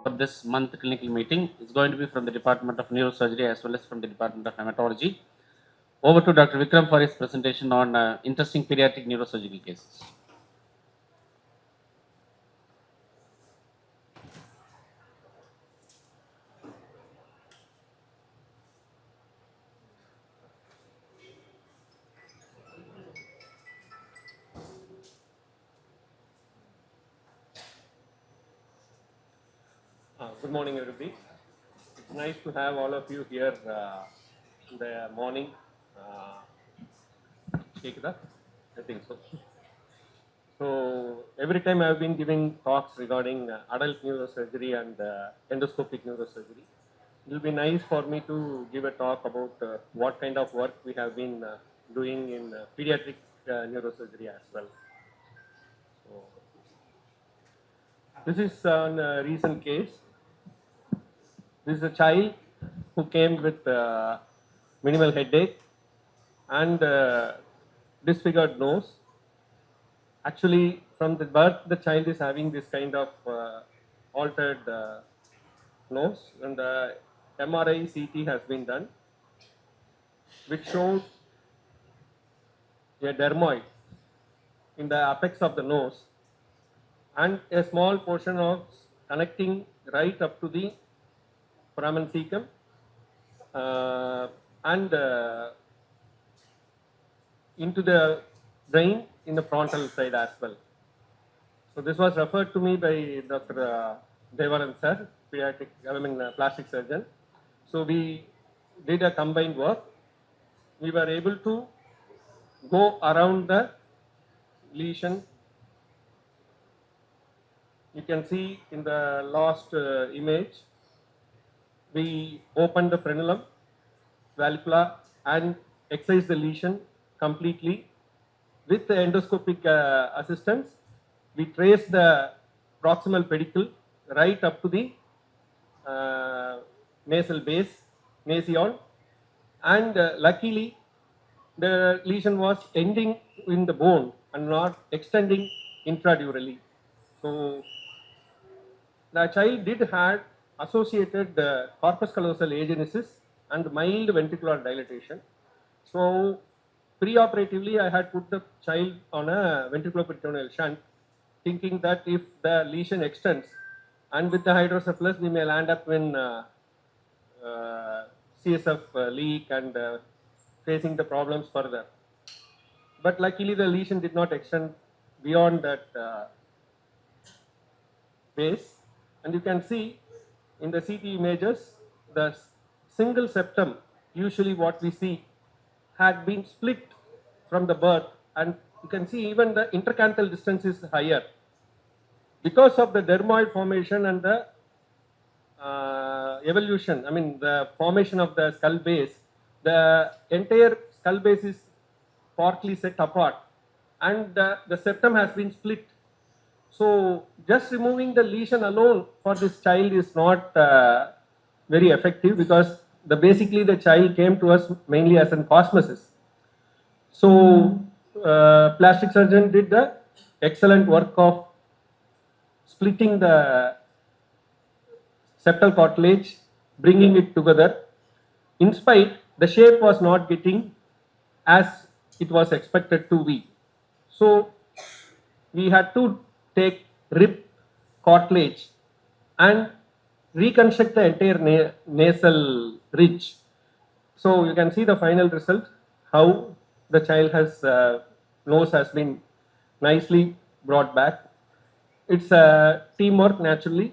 for this month clinical meeting is going to be from the Department of Neurosurgery as well as from the Department of Hematology. Over to Dr. Vikram for his presentation on interesting pediatric neurosurgery cases. Good morning, everybody. It's nice to have all of you here in the morning. Take that? I think so. So every time I've been giving talks regarding adult neurosurgery and endoscopic neurosurgery, it will be nice for me to give a talk about what kind of work we have been doing in pediatric neurosurgery as well. So this is a recent case. This is a child who came with minimal headache and disfigured nose. Actually, from the birth, the child is having this kind of altered nose, and the MRI CT has been done, which shows a dermoid in the apex of the nose and a small portion of connecting right up to the foramen cecum and into the brain in the frontal side as well. So this was referred to me by Dr. Devaran sir, pediatric, plastic surgeon. So we did a combined work. We were able to go around the lesion. You can see in the last image, we opened the frenulum, valvula, and excised the lesion completely. With the endoscopic assistance, we traced the proximal pedicle right up to the nasal base, nasal, and luckily the lesion was ending in the bone and not extending intradurally. So the child did have associated corpus callosal agenesis and mild ventricular dilatation. So preoperatively, I had put the child on a ventriculoperitoneal shunt, thinking that if the lesion extends and with the hydrocephalus, we may land up in CSF leak and facing the problems further. But luckily, the lesion did not extend beyond that base. And you can see in the CT images, the single septum, usually what we see, had been split from the birth, and you can see even the intercanthal distance is higher. Because of the dermoid formation and the evolution, the formation of the skull base, the entire skull base is partly set apart and the septum has been split. So just removing the lesion alone for this child is not very effective, because basically the child came to us mainly as an cosmesis. So plastic surgeon did the excellent work of splitting the septal cartilage, bringing it together. In spite, the shape was not getting as it was expected to be. So we had to take rib cartilage and reconstruct the entire nasal ridge. So you can see the final result, how the child has nose has been nicely brought back. It's a teamwork naturally,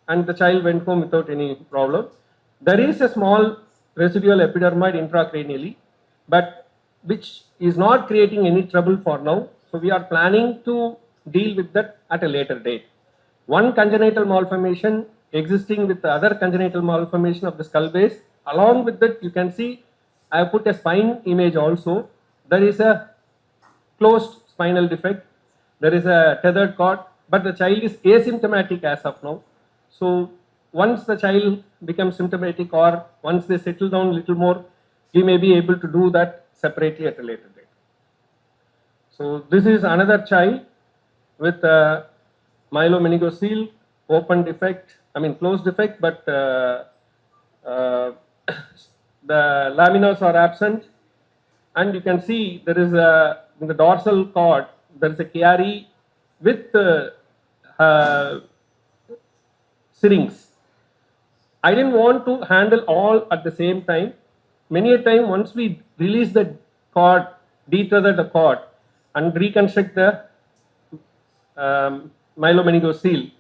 and the child went home without any problem. There is a small residual epidermoid intracranially, but which is not creating any trouble for now. So we are planning to deal with that at a later date. One congenital malformation existing with the other congenital malformation of the skull base. Along with that, you can see I have put a spine image also. There is a closed spinal defect. There is a tethered cord, but the child is asymptomatic as of now. So once the child becomes symptomatic, or once they settle down a little more, we may be able to do that separately at a later date. So this is another child with a myelomeningocele, open defect, closed defect, but uh, the laminas are absent, and you can see there is a, in the dorsal cord, there is a chiari with syrinx. I didn't want to handle all at the same time. Many a time, once we release the cord, detether the cord, and reconstruct the myelomeningocele,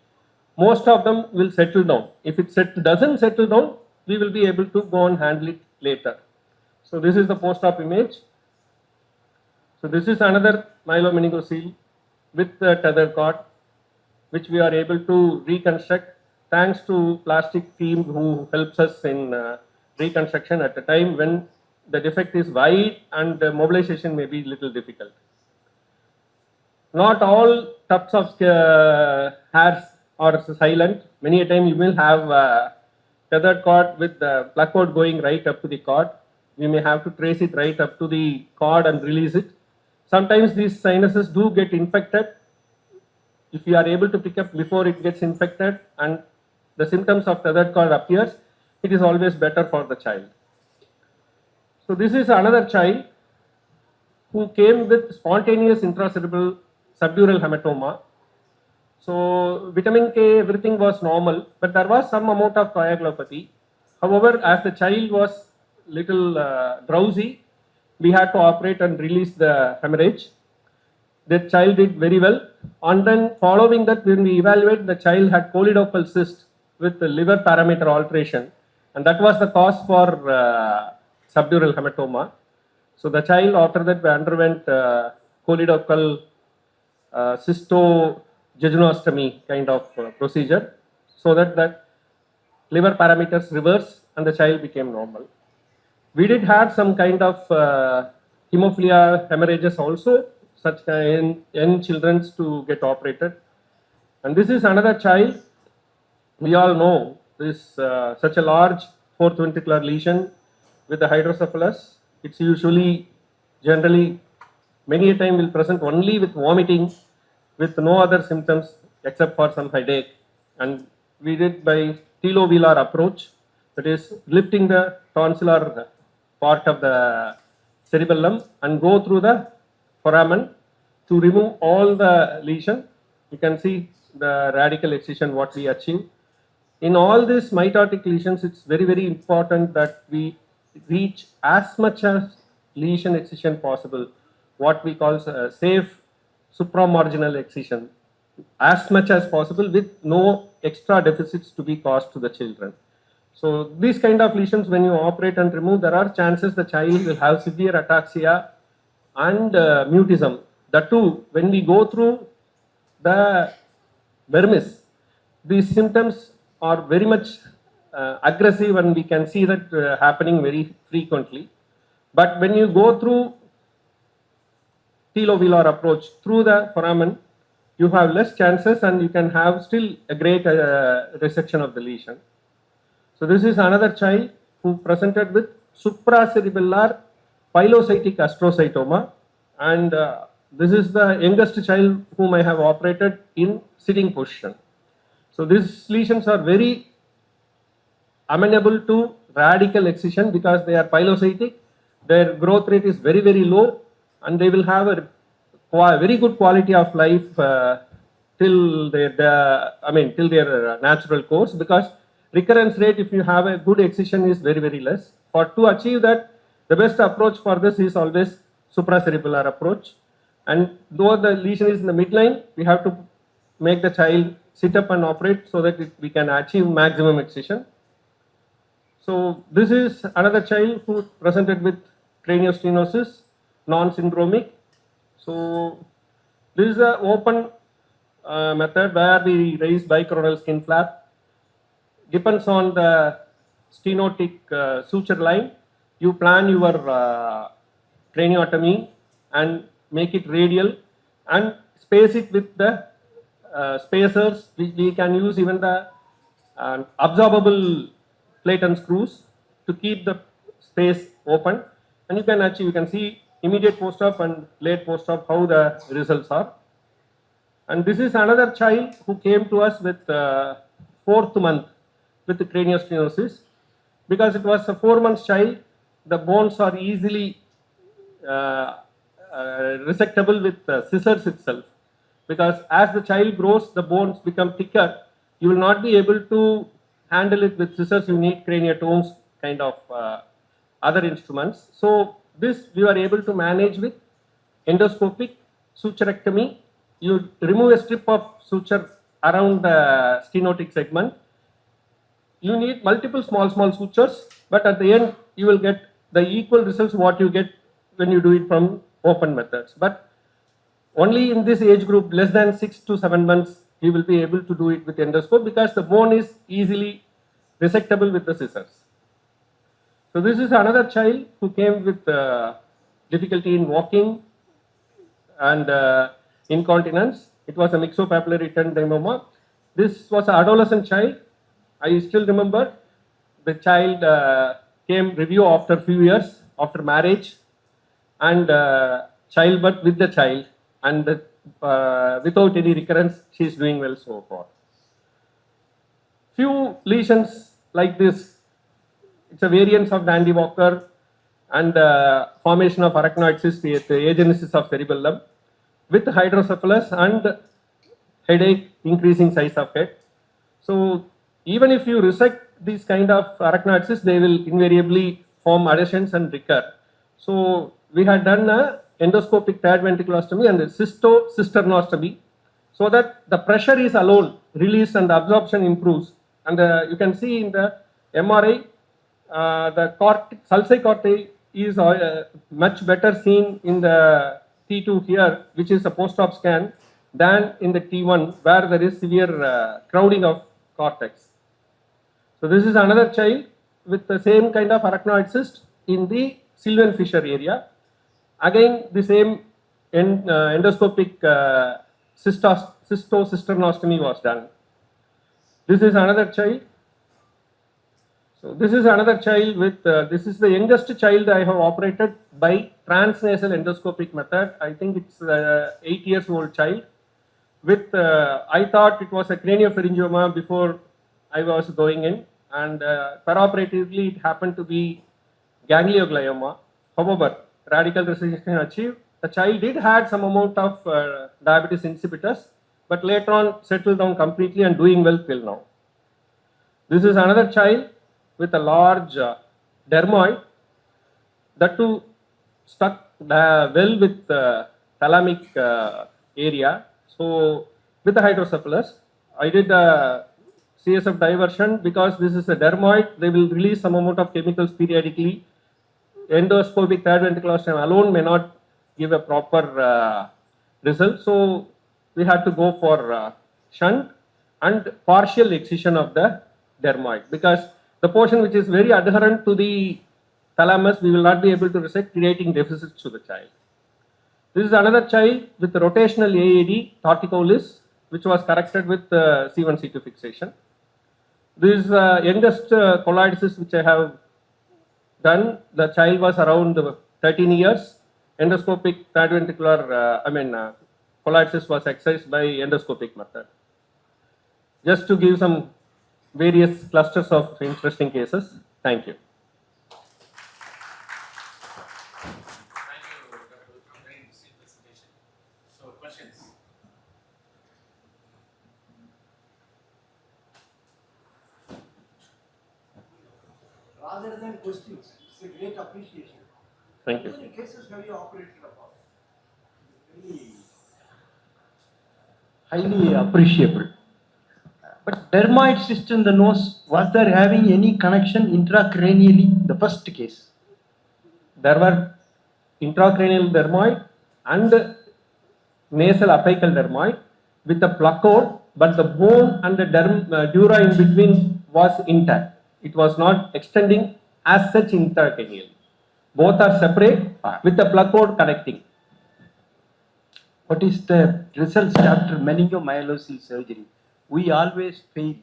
most of them will settle down. If it doesn't settle down, we will be able to go and handle it later. So this is the post-op image. So this is another myelomeningocele with the tether cord, which we are able to reconstruct thanks to plastic team who helps us in reconstruction at a time when the defect is wide and the mobilization may be little difficult. Not all tufts of hairs are silent. Many a time you will have tethered cord with the plug cord going right up to the cord. We may have to trace it right up to the cord and release it. Sometimes these sinuses do get infected. If you are able to pick up before it gets infected and the symptoms of tethered cord appears, it is always better for the child. So this is another child who came with spontaneous intracerebral subdural hematoma. So vitamin K, everything was normal, but there was some amount of coagulopathy. However, as the child was little drowsy, we had to operate and release the hemorrhage. The child did very well. And then following that, when we evaluate, the child had choledochal cyst with the liver parameter alteration. And that was the cause for subdural hematoma. So the child, after that, underwent choledochal cystojejunostomy kind of procedure, so that the liver parameters reverse and the child became normal. We did have some kind of hemophilia hemorrhages also, such in children to get operated. And this is another child. We all know this such a large fourth ventricular lesion with the hydrocephalus. It's usually, generally, many a time will present only with vomiting, with no other symptoms except for some headache. And we did by telovelar approach, that is lifting the tonsillar part of the cerebellum and go through the foramen to remove all the lesion. You can see the radical excision what we achieve. In all these mitotic lesions, it's very, very important that we reach as much as lesion excision possible, what we call a safe supramarginal excision, as much as possible with no extra deficits to be caused to the children. So these kind of lesions, when you operate and remove, there are chances the child will have severe ataxia and mutism. That too, when we go through the vermis, these symptoms are very much aggressive, and we can see that happening very frequently. But when you go through telovelar approach through the foramen, you have less chances and you can have still a great resection of the lesion. So this is another child who presented with supracerebellar pilocytic astrocytoma, and this is the youngest child whom I have operated in sitting position. So these lesions are very amenable to radical excision because they are pilocytic. Their growth rate is very, very low, and they will have a very good quality of life till their natural course, because recurrence rate, if you have a good excision, is very, very less. For to achieve that, the best approach for this is always supracerebellar approach. And though the lesion is in the midline, we have to make the child sit up and operate so that we can achieve maximum excision. So this is another child who presented with craniostenosis, non-syndromic. So this is an open method where we raise bicoronal skin flap. Depends on the stenotic suture line. You plan your craniotomy and make it radial and space it with the spacers. We can use even the absorbable plate and screws to keep the space open, and you can achieve. You can see immediate post-op and late post-op how the results are. And this is another child who came to us with 4th month with craniostenosis. Because it was a 4 months child, the bones are easily resectable with scissors itself. Because as the child grows, the bones become thicker. You will not be able to handle it with scissors. You need craniotomes kind of other instruments. So this we were able to manage with endoscopic suturectomy. You remove a strip of suture around the stenotic segment. You need multiple small sutures, but at the end you will get the equal results what you get when you do it from open methods. But only in this age group, less than 6 to 7 months, you will be able to do it with endoscope because the bone is easily resectable with the scissors. So this is another child who came with difficulty in walking and incontinence. It was a myxopapillary tendinoma. This was an adolescent child. I still remember the child came review after a few years after marriage and childbirth with the child, and without any recurrence she is doing well so far. Few lesions like this, it's a variance of Dandy Walker and formation of arachnoid cyst at the agenesis of cerebellum with hydrocephalus and headache, increasing size of head. So even if you resect these kind of arachnoid cysts, they will invariably form adhesions and recur. So we had done a endoscopic third ventriculostomy and a cystocysternostomy so that the pressure is alone released and the absorption improves. And you can see in the MRI, the sulci corti is much better seen in the T2 here, which is a post-op scan, than in the T1 where there is severe crowding of cortex. So this is another child with the same kind of arachnoid cyst in the Sylvan fissure area. Again, the same endoscopic cystocysternostomy was done. This is another child. So this is another child with, this is the youngest child I have operated by transnasal endoscopic method. I think it's 8 years old child with, I thought it was a craniopharyngioma before I was going in, and peroperatively it happened to be ganglioglioma. However, radical resection achieved. The child did had some amount of diabetes insipidus, but later on settled down completely and doing well till now. This is another child with a large dermoid, that too stuck well with thalamic area. So with the hydrocephalus, I did a CSF diversion because this is a dermoid. They will release some amount of chemicals periodically. Endoscopic third ventriculostomy alone may not give a proper result. So we had to go for shunt and partial excision of the dermoid, because the portion which is very adherent to the thalamus we will not be able to resect, creating deficits to the child. This is another child with rotational AAD torticollis, which was corrected with C1 C2 fixation. This is youngest colloid cyst which I have done. The child was around 13 years. Endoscopic third ventricular, colloid cyst was excised by endoscopic method. Just to give some various clusters of interesting cases. Thank you. Thank you, Dr. Vikram. Very interesting presentation. So, questions? Rather than questions, it's a great appreciation. Thank you. How many cases have you operated upon? Really highly appreciable. But dermoid cyst in the nose, was there having any connection intracranially? The first case. There were intracranial dermoid and nasal apical dermoid with a placode, but the bone and the dura in between was intact. It was not extending as such intracranially. Both are separate with the placode connecting. What is the results after meningomyelocele surgery? We always fail.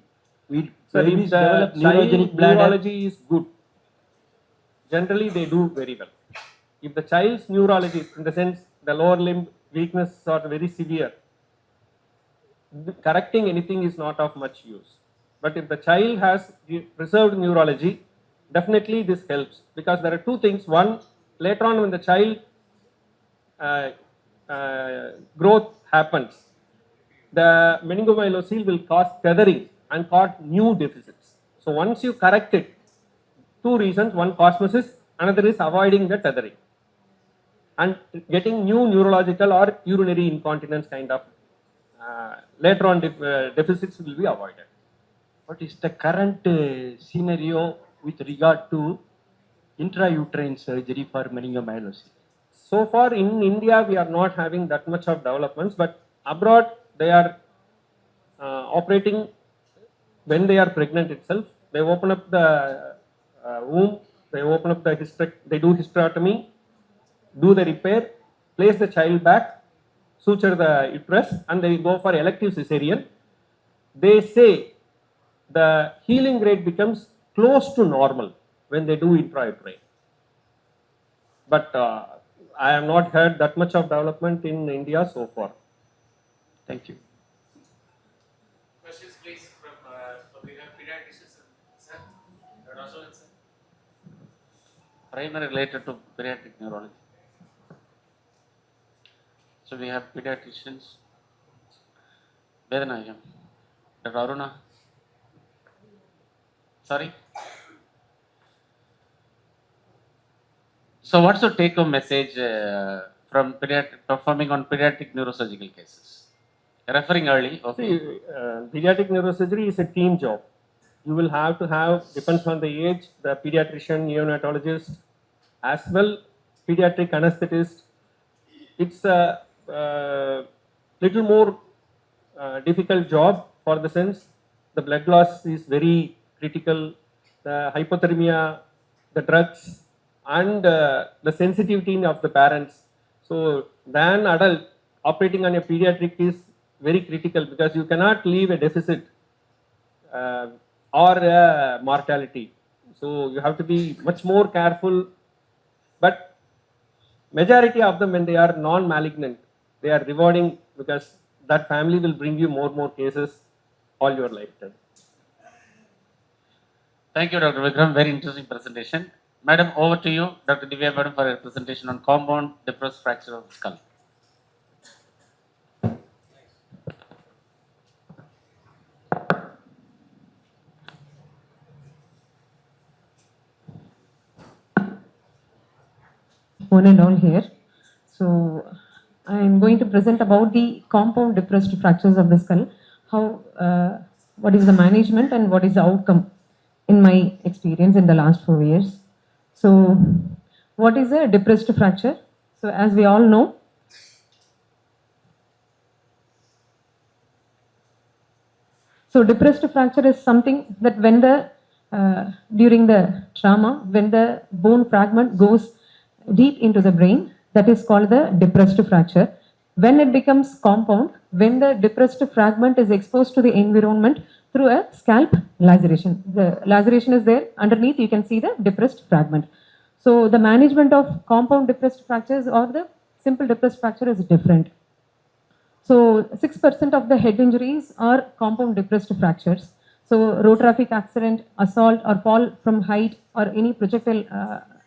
We So if babies the develop child neurogenic bladder. neurology is good, generally they do very well. If the child's neurology, in the sense the lower limb weakness are very severe, correcting anything is not of much use. But if the child has preserved neurology, definitely this helps, because there are two things. One, later on when the child uh, growth happens, the meningomyelocele will cause tethering and cause new deficits. So once you correct it, two reasons: one, cosmosis; another is avoiding the tethering and getting new neurological or urinary incontinence kind of later on deficits will be avoided. What is the current scenario with regard to intrauterine surgery for meningomyelocele? So far in India, we are not having that much of developments, but abroad they are operating when they are pregnant itself. They open up the womb, they open up the they do hysterectomy, do the repair, place the child back, suture the uterus, and they go for elective cesarean. They say the healing rate becomes close to normal when they do intrauterine. But I have not heard that much of development in India so far. Thank you. Questions, please, from the pediatricians, sir. Sir. Primary related to pediatric neurology. So we have pediatricians. Vedana, Dr. Aruna. Sorry. So what's your take-home message from performing on pediatric neurosurgical cases? Referring early. Okay. See, pediatric neurosurgery is a team job. You will have to have, depends on the age, the pediatrician, neonatologist, as well pediatric anesthetist. It's a little more difficult job, for the sense the blood loss is very critical, the hypothermia, the drugs, and the sensitivity of the parents. So than adult, operating on a pediatric is very critical, because you cannot leave a deficit or a mortality. So you have to be much more careful. But majority of them, when they are non-malignant, they are rewarding, because that family will bring you more cases all your lifetime. Thank you, Dr. Vikram. Very interesting presentation. Madam, over to you, Dr. Divya Madam, for a presentation on compound depressed fracture of the skull. One and all here. So I am going to present about the compound depressed fractures of the skull, how what is the management and what is the outcome in my experience in the last 4 years. So what is a depressed fracture? So as we all know, so depressed fracture is something that when the during the trauma, when the bone fragment goes deep into the brain, that is called the depressed fracture. When it becomes compound, when the depressed fragment is exposed to the environment through a scalp laceration. The laceration is there, underneath you can see the depressed fragment. So the management of compound depressed fractures or the simple depressed fracture is different. So 6% of the head injuries are compound depressed fractures. So road traffic accident, assault or fall from height or any projectile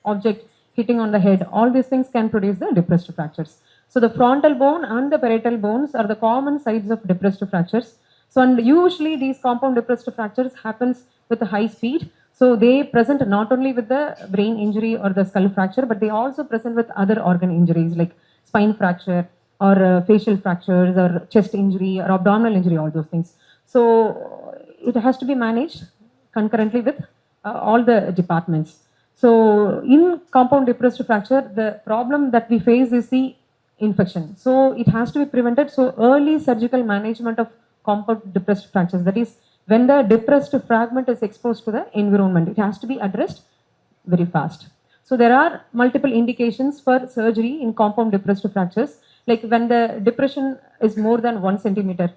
object hitting on the head, all these things can produce the depressed fractures. So the frontal bone and the parietal bones are the common sites of depressed fractures. So and usually these compound depressed fractures happens with a high speed. So they present not only with the brain injury or the skull fracture, but they also present with other organ injuries like spine fracture or facial fractures or chest injury or abdominal injury, all those things. So it has to be managed concurrently with all the departments. So in compound depressed fracture, the problem that we face is the infection. So it has to be prevented. So early surgical management of compound depressed fractures, that is when the depressed fragment is exposed to the environment, it has to be addressed very fast. So there are multiple indications for surgery in compound depressed fractures, like when the depression is more than 1 centimeter,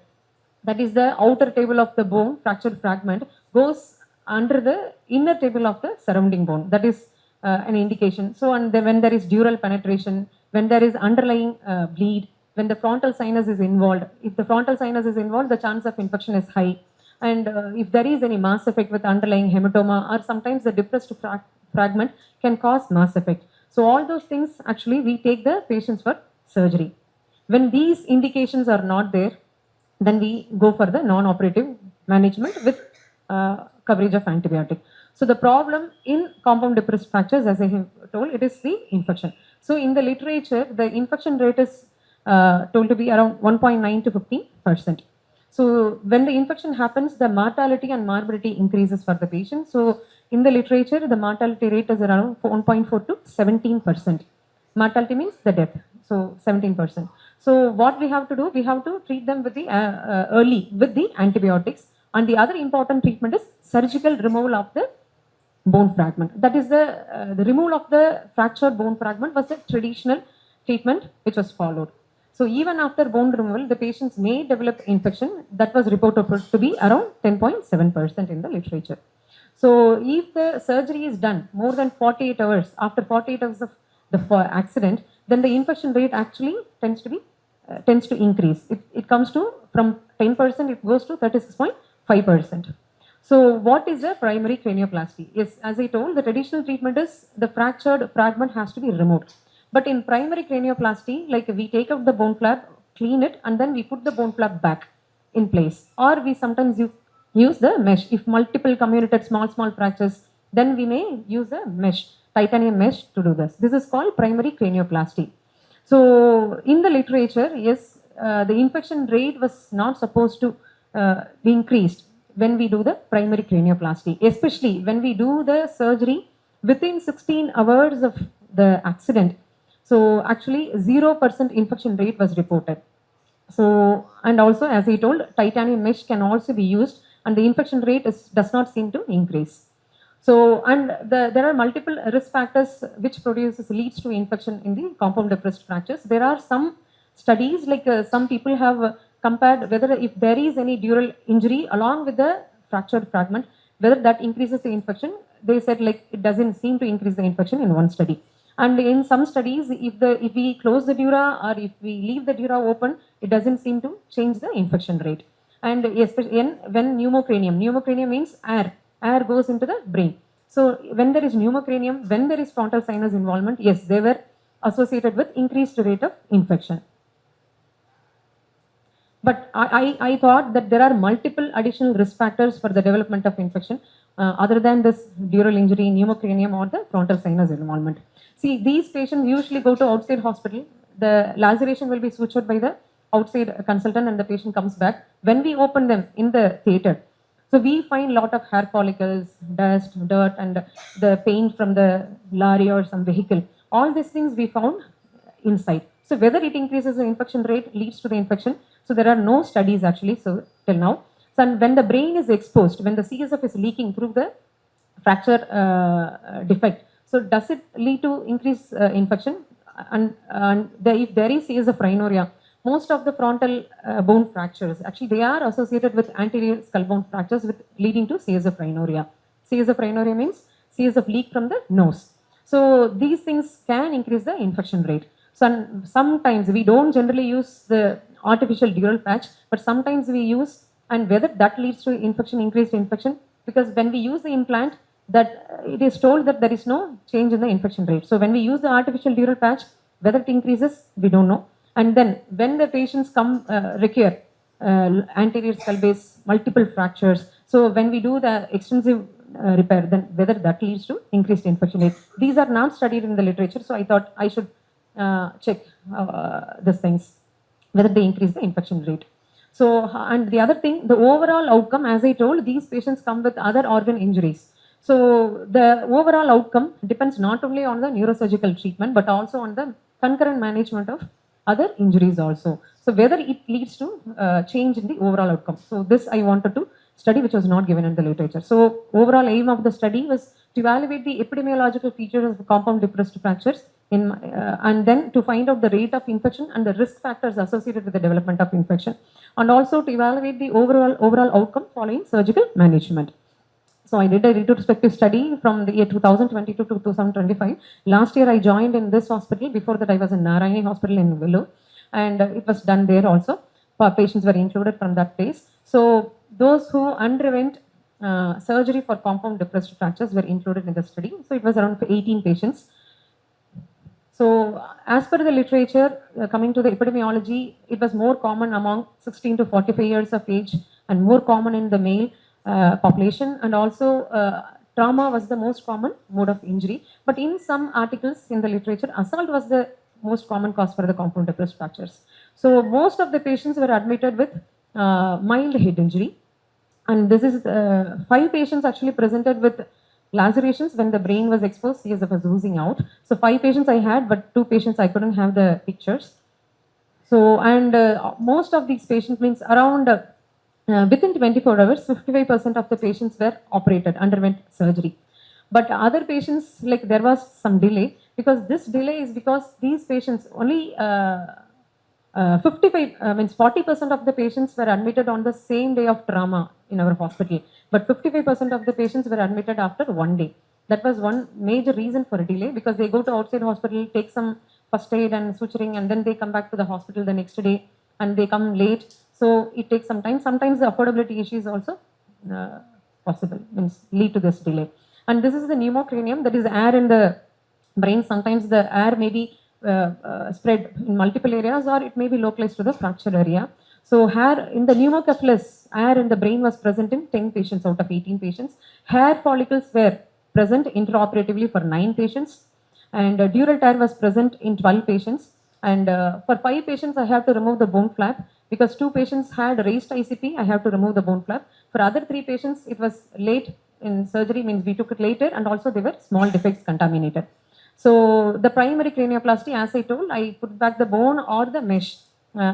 that is the outer table of the bone, fractured fragment, goes under the inner table of the surrounding bone. That is an indication. So and when there is dural penetration, when there is underlying bleed, when the frontal sinus is involved, if the frontal sinus is involved, the chance of infection is high. And if there is any mass effect with underlying hematoma, or sometimes the depressed fragment can cause mass effect. So all those things actually we take the patients for surgery. When these indications are not there, then we go for the non-operative management with coverage of antibiotic. So the problem in compound depressed fractures, as I have told, it is the infection. So in the literature, the infection rate is told to be around 1.9 to 15%. So when the infection happens, the mortality and morbidity increases for the patient. So in the literature, the mortality rate is around 1.4 to 17%. Mortality means the death. So 17%. So what we have to do, we have to treat them with the early with the antibiotics. And the other important treatment is surgical removal of the bone fragment. That is the removal of the fractured bone fragment was the traditional treatment which was followed. So even after bone removal, the patients may develop infection. That was reported to be around 10.7% in the literature. So if the surgery is done more than 48 hours, after 48 hours of the accident, then the infection rate actually tends to increase. It comes to from 10%, it goes to 36.5%. So what is a primary cranioplasty? Yes, as I told, the traditional treatment is the fractured fragment has to be removed. But in primary cranioplasty, like we take out the bone flap, clean it, and then we put the bone flap back in place. Or we sometimes use the mesh. If multiple comminuted small fractures, then we may use the mesh, titanium mesh to do this. This is called primary cranioplasty. So in the literature, yes, the infection rate was not supposed to be increased when we do the primary cranioplasty, especially when we do the surgery within 16 hours of the accident. So actually 0% infection rate was reported. So, and also as I told, titanium mesh can also be used and the infection rate does not seem to increase. So, and there are multiple risk factors which leads to infection in the compound depressed fractures. There are some studies, like some people have compared whether if there is any dural injury along with the fractured fragment, whether that increases the infection. They said like it doesn't seem to increase the infection in one study. And in some studies, if we close the dura or if we leave the dura open, it doesn't seem to change the infection rate. And especially when pneumocranium means air goes into the brain. So when there is pneumocranium, when there is frontal sinus involvement, yes, they were associated with increased rate of infection. But I thought that there are multiple additional risk factors for the development of infection other than this dural injury, pneumocranium or the frontal sinus involvement. See, these patients usually go to outside hospital. The laceration will be sutured by the outside consultant and the patient comes back. When we open them in the theater, so we find a lot of hair follicles, dust, dirt, and the paint from the lorry or some vehicle. All these things we found inside. So whether it increases the infection rate, leads to the infection. So there are no studies actually, so till now. So when the brain is exposed, when the CSF is leaking through the fracture defect, so does it lead to increased infection? And if there is CSF rhinorrhea, most of the frontal bone fractures, actually they are associated with anterior skull bone fractures with leading to CSF rhinorrhea. CSF rhinorrhea means CSF leak from the nose. So these things can increase the infection rate. So sometimes we don't generally use the artificial dural patch, but sometimes we use, and whether that leads to infection, increased infection, because when we use the implant, that it is told that there is no change in the infection rate. So when we use the artificial dural patch, whether it increases, we don't know. And then when the patients come require anterior skull base, multiple fractures, so when we do the extensive repair, then whether that leads to increased infection rate. These are not studied in the literature, so I thought I should check these things, whether they increase the infection rate. So, and the other thing, the overall outcome, as I told, these patients come with other organ injuries. So the overall outcome depends not only on the neurosurgical treatment, but also on the concurrent management of other injuries also. So whether it leads to change in the overall outcome. So this I wanted to study, which was not given in the literature. So overall aim of the study was to evaluate the epidemiological features of compound depressed fractures and then to find out the rate of infection and the risk factors associated with the development of infection, and also to evaluate the overall outcome following surgical management. So I did a retrospective study from the year 2022 to 2025. Last year I joined in this hospital. Before that I was in Narayani Hospital in Vellore, and it was done there also. Patients were included from that place. So those who underwent surgery for compound depressed fractures were included in the study. So it was around 18 patients. So, as per the literature, coming to the epidemiology, it was more common among 16 to 45 years of age and more common in the male population, and also trauma was the most common mode of injury. But in some articles in the literature, assault was the most common cause for the compound depressed fractures. So, most of the patients were admitted with mild head injury, and this is 5 patients actually presented with lacerations when the brain was exposed, CSF was oozing out. So 5 patients I had, but 2 patients I couldn't have the pictures. So, and most of these patients, means around within 24 hours, 55% of the patients were operated, underwent surgery. But other patients, like there was some delay, because this delay is because these patients only 40% of the patients were admitted on the same day of trauma in our hospital, but 55% of the patients were admitted after 1 day. That was one major reason for a delay, because they go to outside hospital, take some first aid and suturing, and then they come back to the hospital the next day, and they come late. So it takes some time. Sometimes the affordability issue is also possible, means lead to this delay. And this is the pneumocranium, that is air in the brain. Sometimes the air may be spread in multiple areas, or it may be localized to the fracture area. So hair in the pneumocephalus, hair in the brain was present in 10 patients out of 18 patients. Hair follicles were present intraoperatively for 9 patients, and dural tear was present in 12 patients. And for 5 patients, I have to remove the bone flap, because 2 patients had raised ICP, I have to remove the bone flap. For other 3 patients, it was late in surgery, means we took it later, and also they were small defects contaminated. So the primary cranioplasty, as I told, I put back the bone or the mesh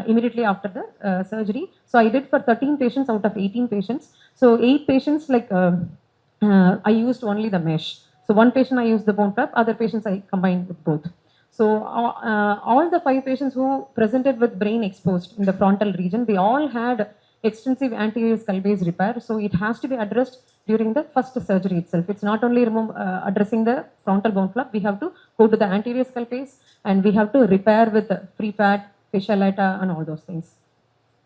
immediately after the surgery. So I did for 13 patients out of 18 patients. So 8 patients, like I used only the mesh. So 1 patient I used the bone flap, other patients I combined with both. So all the 5 patients who presented with brain exposed in the frontal region, they all had extensive anterior skull base repair. So it has to be addressed during the first surgery itself. It's not only addressing the frontal bone flap, we have to go to the anterior skull base, and we have to repair with free fat, fasciolata, and all those things.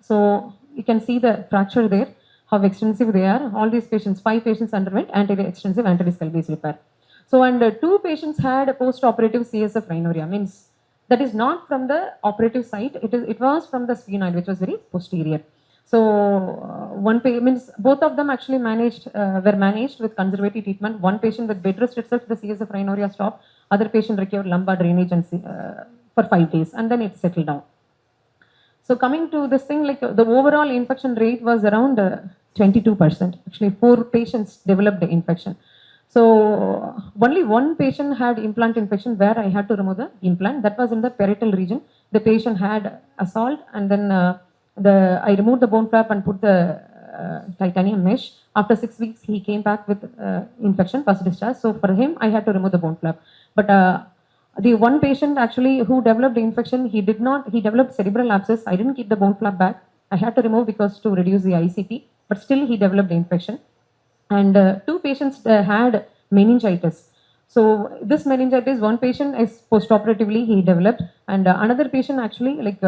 So you can see the fracture there, how extensive they are. All these patients, 5 patients underwent extensive anterior skull base repair. So, and 2 patients had a post-operative CSF rhinorrhea, means that is not from the operative site, it was from the sphenoid, which was very posterior. So means both of them actually were managed with conservative treatment. 1 patient with bed rest itself, the CSF rhinorrhea stopped. Other patient required lumbar drainage and for 5 days, and then it settled down. So coming to this thing, like the overall infection rate was around 22%. Actually, 4 patients developed the infection. So only 1 patient had implant infection, where I had to remove the implant. That was in the parietal region. The patient had assault, and then I removed the bone flap and put the titanium mesh. After 6 weeks, he came back with infection, pus discharge. So for him, I had to remove the bone flap. But the 1 patient actually who developed the infection, he developed cerebral abscess. I didn't keep the bone flap back. I had to remove because to reduce the ICP, but still he developed the infection. And 2 patients had meningitis. So this meningitis, 1 patient is post-operatively he developed, and another patient actually, like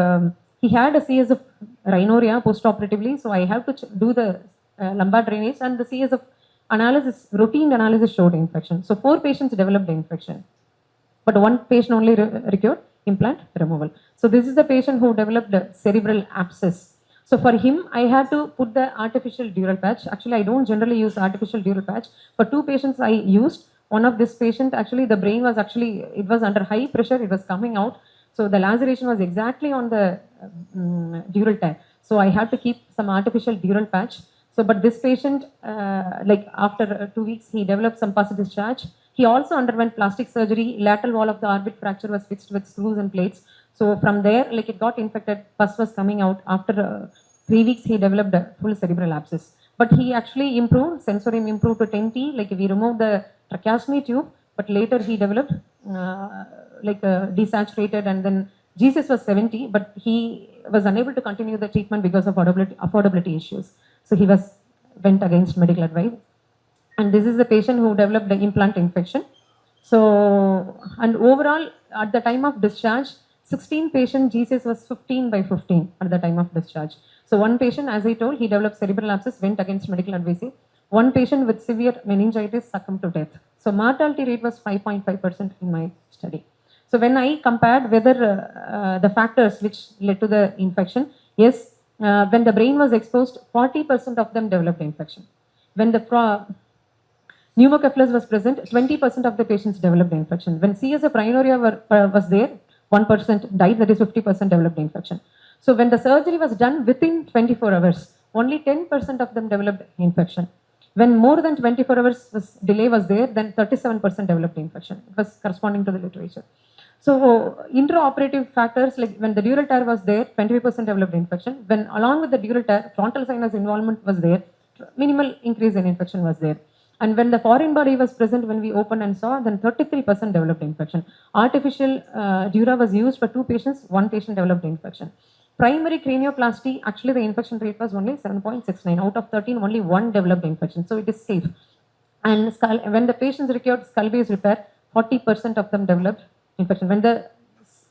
he had a CSF rhinorrhea post-operatively. So I have to do the lumbar drainage, and the CSF analysis, routine analysis showed infection. So 4 patients developed the infection, but 1 patient only required implant removal. So this is the patient who developed cerebral abscess. So for him, I had to put the artificial dural patch. Actually, I don't generally use artificial dural patch. For 2 patients I used. One of this patient, actually the brain was it was under high pressure, it was coming out. So the laceration was exactly on the dural tear. So I had to keep some artificial dural patch. So, but this patient, like after 2 weeks, he developed some pus discharge. He also underwent plastic surgery. Lateral wall of the orbit fracture was fixed with screws and plates. So from there, like it got infected, pus was coming out. After 3 weeks, he developed a full cerebral abscess. But he actually improved, sensorium improved to 10T. Like we removed the tracheostomy tube, but later he developed desaturated, and then GCS was 70, but he was unable to continue the treatment because of affordability issues. So he went against medical advice. And this is the patient who developed the implant infection. So, and overall, at the time of discharge, 16 patient GCS was 15/15 at the time of discharge. So So one patient, as I told, he developed cerebral abscess, went against medical advice. One patient with severe meningitis succumbed to death. So mortality rate was 5.5% in my study. So when I compared whether the factors which led to the infection, yes, when the brain was exposed, 40% of them developed infection. When the pneumocephalus was present, 20% of the patients developed infection. When CSF rhinorrhea was there, 1% died, that is 50% developed infection. So when the surgery was done within 24 hours, only 10% of them developed infection. When more than 24 hours delay was there, then 37% developed infection. It was corresponding to the literature. So intraoperative factors, like when the dural tear was there, 25% developed infection. When along with the dural tear, frontal sinus involvement was there, minimal increase in infection was there. And when the foreign body was present, when we opened and saw, then 33% developed infection. Artificial dura was used for 2 patients, 1 patient developed infection. Primary cranioplasty, actually the infection rate was only 7.69. Out of 13, only 1 developed infection. So it is safe. And when the patients required skull base repair, 40% of them developed infection. When the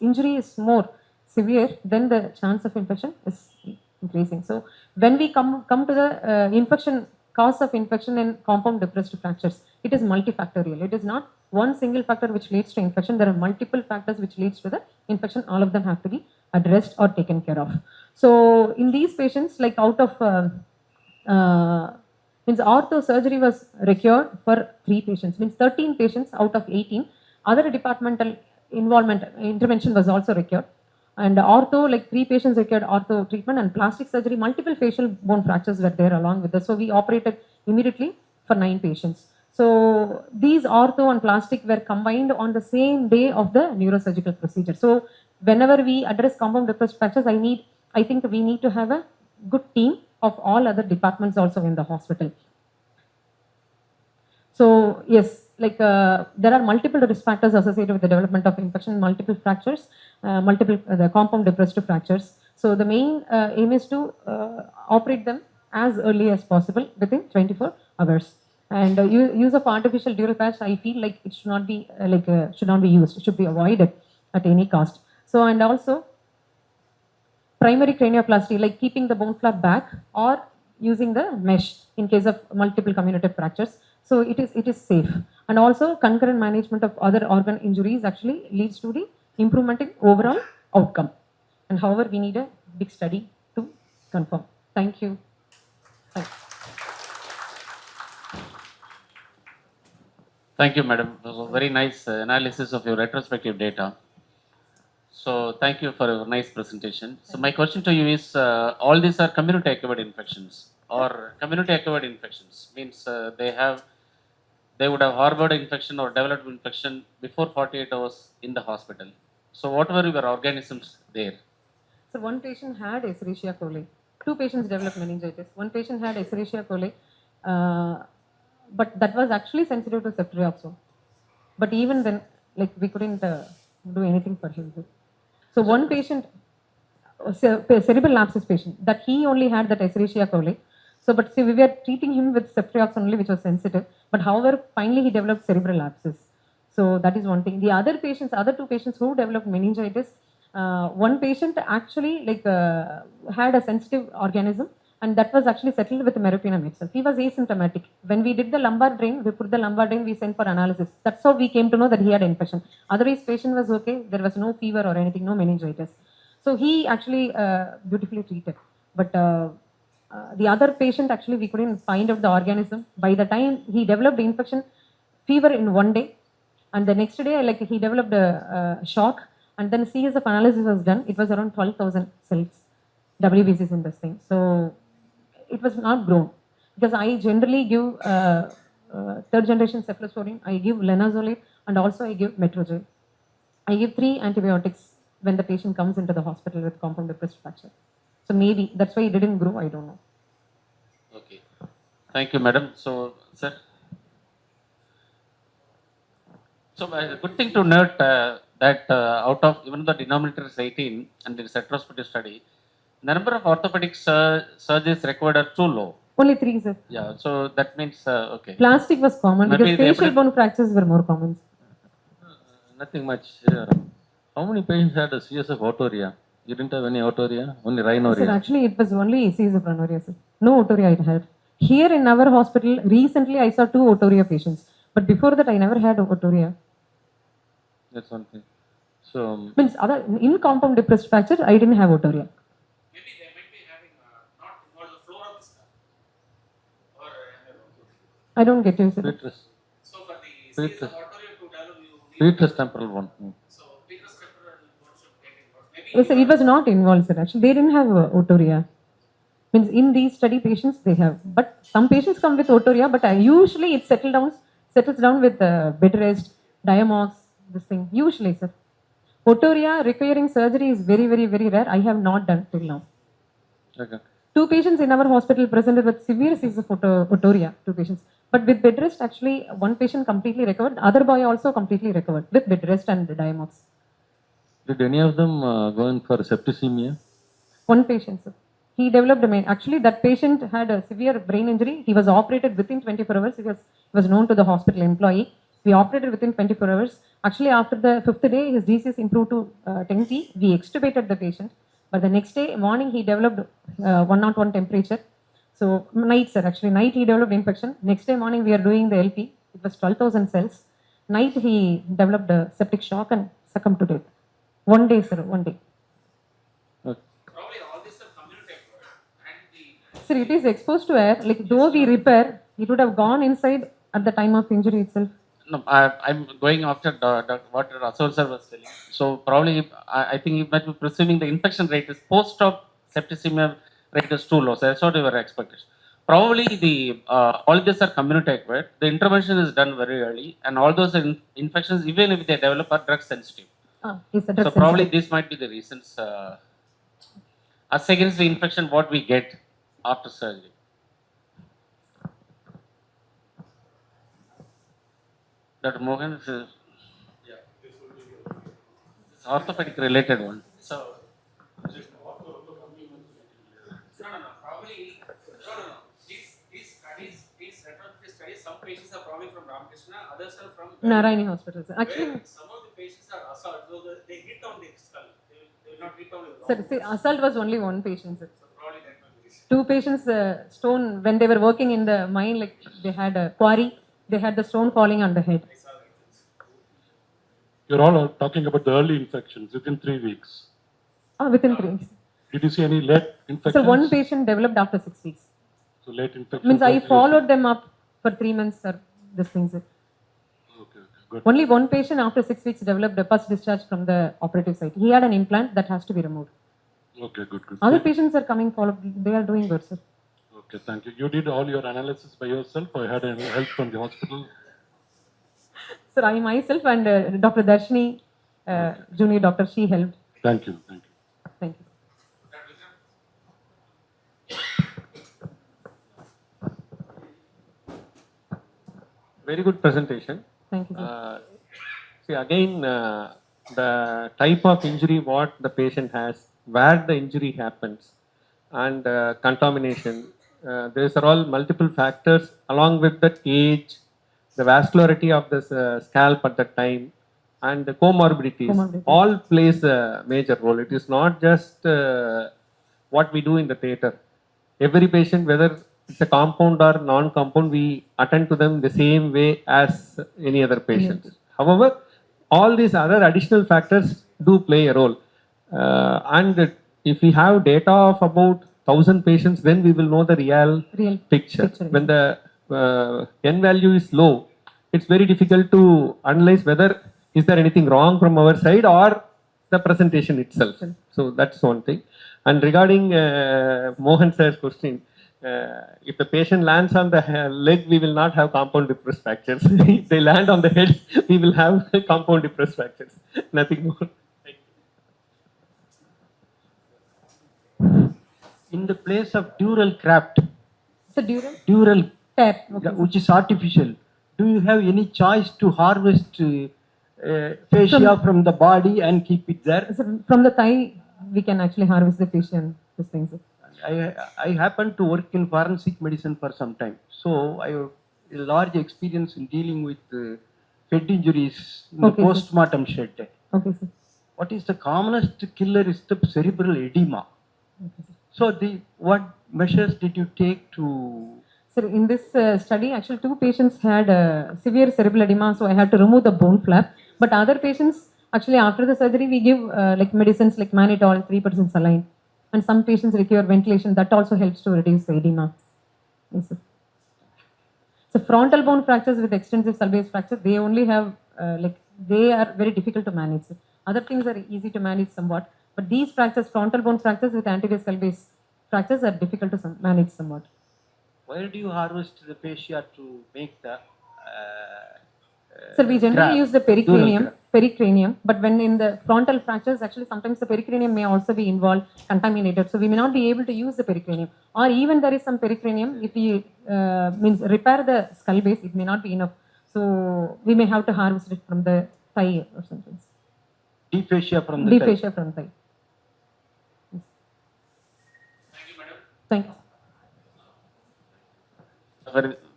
injury is more severe, then the chance of infection is increasing. So when we come to the infection, cause of infection in compound depressed fractures, it is multifactorial. It is not one single factor which leads to infection. There are multiple factors which leads to the infection. All of them have to be addressed or taken care of. So in these patients, like out of means ortho surgery was required for 3 patients, means 13 patients out of 18. Other departmental intervention was also required. And ortho, like 3 patients required ortho treatment, and plastic surgery, multiple facial bone fractures were there along with us. So we operated immediately for 9 patients. So these ortho and plastic were combined on the same day of the neurosurgical procedure. So whenever we address compound depressed fractures, I think we need to have a good team of all other departments also in the hospital. So yes, like there are multiple risk factors associated with the development of infection, multiple fractures, the compound depressed fractures. So the main aim is to operate them as early as possible within 24 hours. And use of artificial dural patch, I feel like it should not be should not be used. It should be avoided at any cost. So and also primary cranioplasty, like keeping the bone flap back or using the mesh in case of multiple comminuted fractures. So it is safe. And also concurrent management of other organ injuries actually leads to the improvement in overall outcome. And however, we need a big study to confirm. Thank you. Thanks. Thank you, madam. It was a very nice analysis of your retrospective data. So thank you for a nice presentation. So my question to you is, all these are community acquired infections, or community acquired infections means they would have harbored infection or developed infection before 48 hours in the hospital. So what were your organisms there? So one patient had Escherichia coli. 2 patients developed meningitis. One patient had Escherichia coli, but that was actually sensitive to ceftriaxone. But even then, like we couldn't do anything for him. So one patient, cerebral abscess patient, that he only had that Escherichia coli. So, but see, we were treating him with ceftriaxone only, which was sensitive. But however, finally he developed cerebral abscess. So that is one thing. The other 2 patients who developed meningitis, one patient actually had a sensitive organism, and that was actually settled with meropenem itself. He was asymptomatic. When we did the lumbar drain, we put the lumbar drain, we sent for analysis. That's how we came to know that he had infection. Otherwise, patient was okay. There was no fever or anything, no meningitis. So he actually beautifully treated. But the other patient, actually, we couldn't find out the organism. By the time he developed the infection, fever in 1 day, and the next day, like he developed a shock, and then CSF analysis was done. It was around 12,000 cells, WBCs in this thing. So it was not grown, because I generally give 3rd generation cephalosporin, I give lenazolate, and also I give metrogyl. I give 3 antibiotics when the patient comes into the hospital with compound depressed fracture. So maybe that's why it didn't grow, I don't know. Okay. Thank you, madam. So, sir. So, a good thing to note that out of, even though the denominator is 18 and it is a retrospective study, the number of orthopedic surgeries required are too low. Only 3, sir. Yeah, so that means, okay. Plastic was common, Maybe because facial bone fractures were more common. Nothing much. How many patients had a CSF autoria? You didn't have any otorrhea, only Sir, rhinorrhea. actually, it was only schizophrenia, sir. No otorrhea I had. Here in our hospital, recently I saw 2 otorrhea patients. But before that, I never had otorrhea. That's one thing. So, Means other in compound depressed fracture, I didn't have otorrhea. Maybe they might be having not involved the floor of the skull. Or I don't get you, sir. petrous, so for the Petrous. series of otorrhea to develop, you need petrous temporal one. so petrous temporal bone should get involved. Maybe Yes, sir, it was not involved, sir. Actually, they didn't have otorrhea. Means in these study patients, they have. But some patients come with otorrhea, but usually it settles down with bed rest, diamox, this thing. Usually, sir. Otorrhea requiring surgery is very, very, very rare. I have not done till now. Okay. 2 patients in our hospital presented with severe cases of otorrhea, 2 patients. But with bed rest, actually, 1 patient completely recovered. Other boy also completely recovered with bed rest and diamox. Did any of them go in for septicemia? 1 patient, sir. He developed actually that patient had a severe brain injury. He was operated within 24 hours. He was known to the hospital employee. We operated within 24 hours. Actually, after the 5th day, his disease improved to 10T. We extubated the patient. But the next day morning, he developed 101 temperature. So night, sir, actually night he developed infection. Next day morning, we are doing the LP. It was 12,000 cells. Night he developed a septic shock and succumbed to death. 1 day, sir, 1 day. Okay. probably all these are community and the Sir, it is exposed to air. Like though we repair, it would have gone inside at the time of injury itself. No, I'm going after what Rasul sir was telling. So probably I think you might be presuming the infection rate is post-op septicemia rate is too low. So that's what your expectation. Probably the all these are community acquired. The intervention is done very early, and all those infections, even if they develop, are drug sensitive. It's a drug So probably sensitive. this might be the reasons. As against the infection, what we get after surgery. Dr. Mohan, this is orthopedic related one. So, probably, no. These studies, these retrospective studies, some patients are probably from Ramakrishna, others are from Narayani Hospital, sir. Actually, where some of the patients are assault, so they hit on the skull. They will not hit on the sir, see, assault was only 1 patient, sir. So probably that might be the reason. 2 patients, stone, when they were working in the mine, like they had a quarry, they had the stone falling on the head. You're all talking about the early infections within 3 weeks. Within 3 weeks. Did you see any late infections? So 1 patient developed after 6 weeks. So late infections. Means I was- followed them up for 3 months, sir. This thing, sir. Okay, good. Only 1 patient after 6 weeks developed a pus discharge from the operative site. He had an implant that has to be removed. Okay, good. Other patients are coming follow. They are doing good, sir. Okay, thank you. You did all your analysis by yourself or you had any help from the hospital? Sir, I myself and Dr. Darshini, junior doctor, she helped. Thank you. Thank you. Very good presentation. Thank you, sir. See again, the type of injury what the patient has, where the injury happens, and contamination. These are all multiple factors along with the age, the vascularity of the scalp at that time, and the comorbidities. All plays a major role. It is not just what we do in the theater. Every patient, whether it's a compound or non-compound, we attend to them the same way as any other patient. However, all these other additional factors do play a role. And if we have data of about 1,000 patients, then we will know the real picture. When the N value is low, it's very difficult to analyze whether is there anything wrong from our side or the presentation itself. So that's one thing. And regarding Mohan sir's question, if the patient lands on the leg, we will not have compound depressed fractures. If they land on the head, we will have compound depressed fractures. Nothing more. In the place of dural graft, So dural, tap. Okay. which is artificial, do you have any choice to harvest fascia from the body and keep it there? So from the thigh, we can actually harvest the fish and these things. Sir. I happen to work in forensic medicine for some time, so I have a large experience in dealing with head injuries in the Okay, sir. post-mortem shed. Okay, sir. what is the commonest killer is the cerebral edema. So what measures did you take to? So in this study, actually 2 patients had severe cerebral edema, so I had to remove the bone flap. But other patients, actually after the surgery, we give like medicines like mannitol, 3% saline. And some patients require ventilation. That also helps to reduce the edema. Yes, sir. So frontal bone fractures with extensive skull base fracture, they only have they are very difficult to manage. Other things are easy to manage somewhat, but these fractures, frontal bone fractures with anterior skull base fractures, are difficult to manage somewhat. Where do you harvest the fascia to make the? So we generally graft? use the Dural pericranium, but when in the frontal fractures, actually sometimes the pericranium may also be involved, contaminated. So we may not be able to use the pericranium, or even there is some pericranium. If we means repair the skull base, it may not be enough. So we may have to harvest it from the thigh or something. Deep fascia from the Deep thigh. fascia from thigh. Yes. Thank you.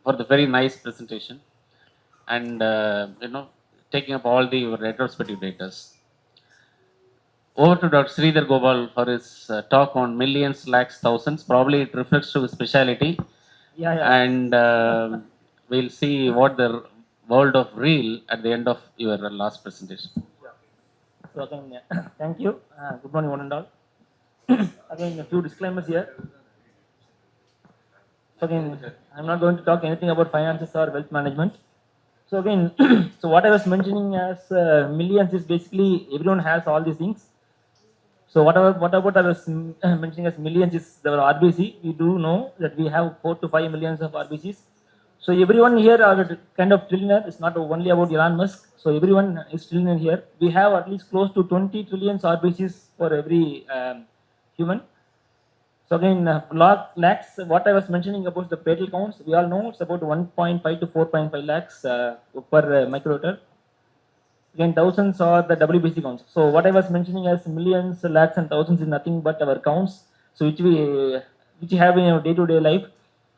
For the very nice presentation and taking up all the retrospective data. Over to Dr. Sridhar Gopal for his talk on millions, lakhs, thousands. Probably it reflects to his speciality. And we'll see what the world of real at the end of your last presentation. So again, thank you. Good morning, one and all. Again, a few disclaimers here. So again, I'm not going to talk anything about finances or wealth management. So again, so what I was mentioning as millions is basically everyone has all these things. So what about I was mentioning as millions is the RBC. We do know that we have 4 to 5 millions of RBCs. So everyone here are kind of trillionaire. It's not only about Elon Musk. So everyone is trillionaire here. We have at least close to 20 trillions RBCs for every human. So again, lakhs, what I was mentioning about the platelet counts, we all know it's about 1.5 to 4.5 lakhs per microliter. Again, thousands are the WBC counts. So what I was mentioning as millions, lakhs and thousands is nothing but our counts, so which we have in our day-to-day life.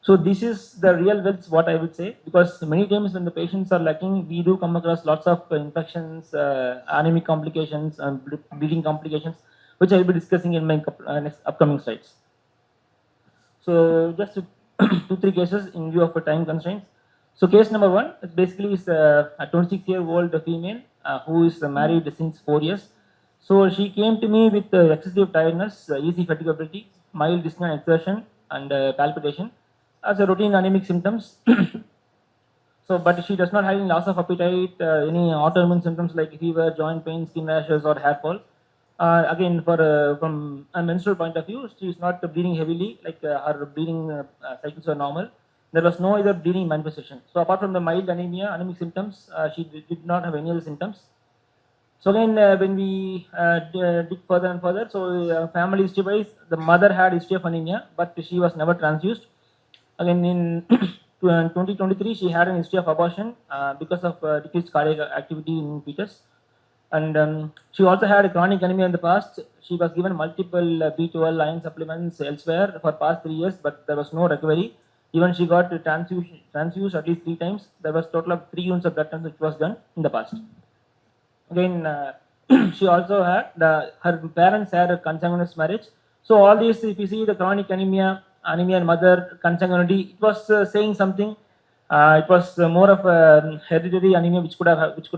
So this is the real wealth, what I would say, because many times when the patients are lacking, we do come across lots of infections, anemic complications, and bleeding complications, which I will be discussing in my next upcoming slides. So just 2-3 cases in view of time constraints. So case number 1 is basically a 26-year-old female who is married since 4 years. So she came to me with excessive tiredness, easy fatigability, mild dyspnea and exertion, and palpitation as a routine anemic symptoms. So, but she does not have any loss of appetite, any autoimmune symptoms like fever, joint pain, skin rashes, or hair fall. Again, from a menstrual point of view, she is not bleeding heavily, like her bleeding cycles are normal. There was no other bleeding manifestation. So apart from the mild anemia, anemic symptoms, she did not have any other symptoms. So again, when we dig further and further, so family history wise, the mother had history of anemia, but she was never transfused. Again, in 2023, she had an history of abortion because of decreased cardiac activity in fetus. And she also had a chronic anemia in the past. She was given multiple B12 iron supplements elsewhere for past 3 years, but there was no recovery. Even she got transfused at least 3 times. There was total of 3 units of blood transfusion which was done in the past. Again, she also had her parents had a consanguineous marriage. So all these, if you see the chronic anemia and mother, consanguinity, it was saying something. It was more of a hereditary anemia which could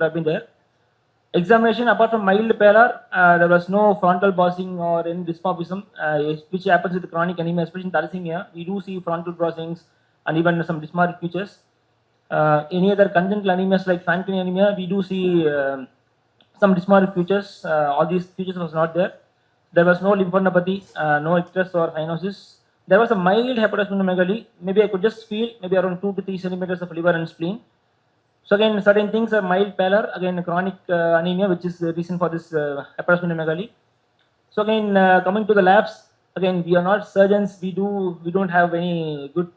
have been there. Examination, apart from mild pallor, there was no frontal bossing or any dysmorphism, which happens with chronic anemia, especially in thalassemia. We do see frontal bossings and even some dysmorphic features. Any other congenital anemias like Fanconi anemia, we do see some dysmorphic features. All these features was not there. There was no lymphadenopathy, no icterus or cyanosis. There was a mild hepatosplenomegaly. Maybe I could just feel maybe around 2 to 3 centimeters of liver and spleen. So again, certain things are mild pallor, again chronic anemia, which is the reason for this hepatosplenomegaly. So again, coming to the labs, again we are not surgeons. We don't have any good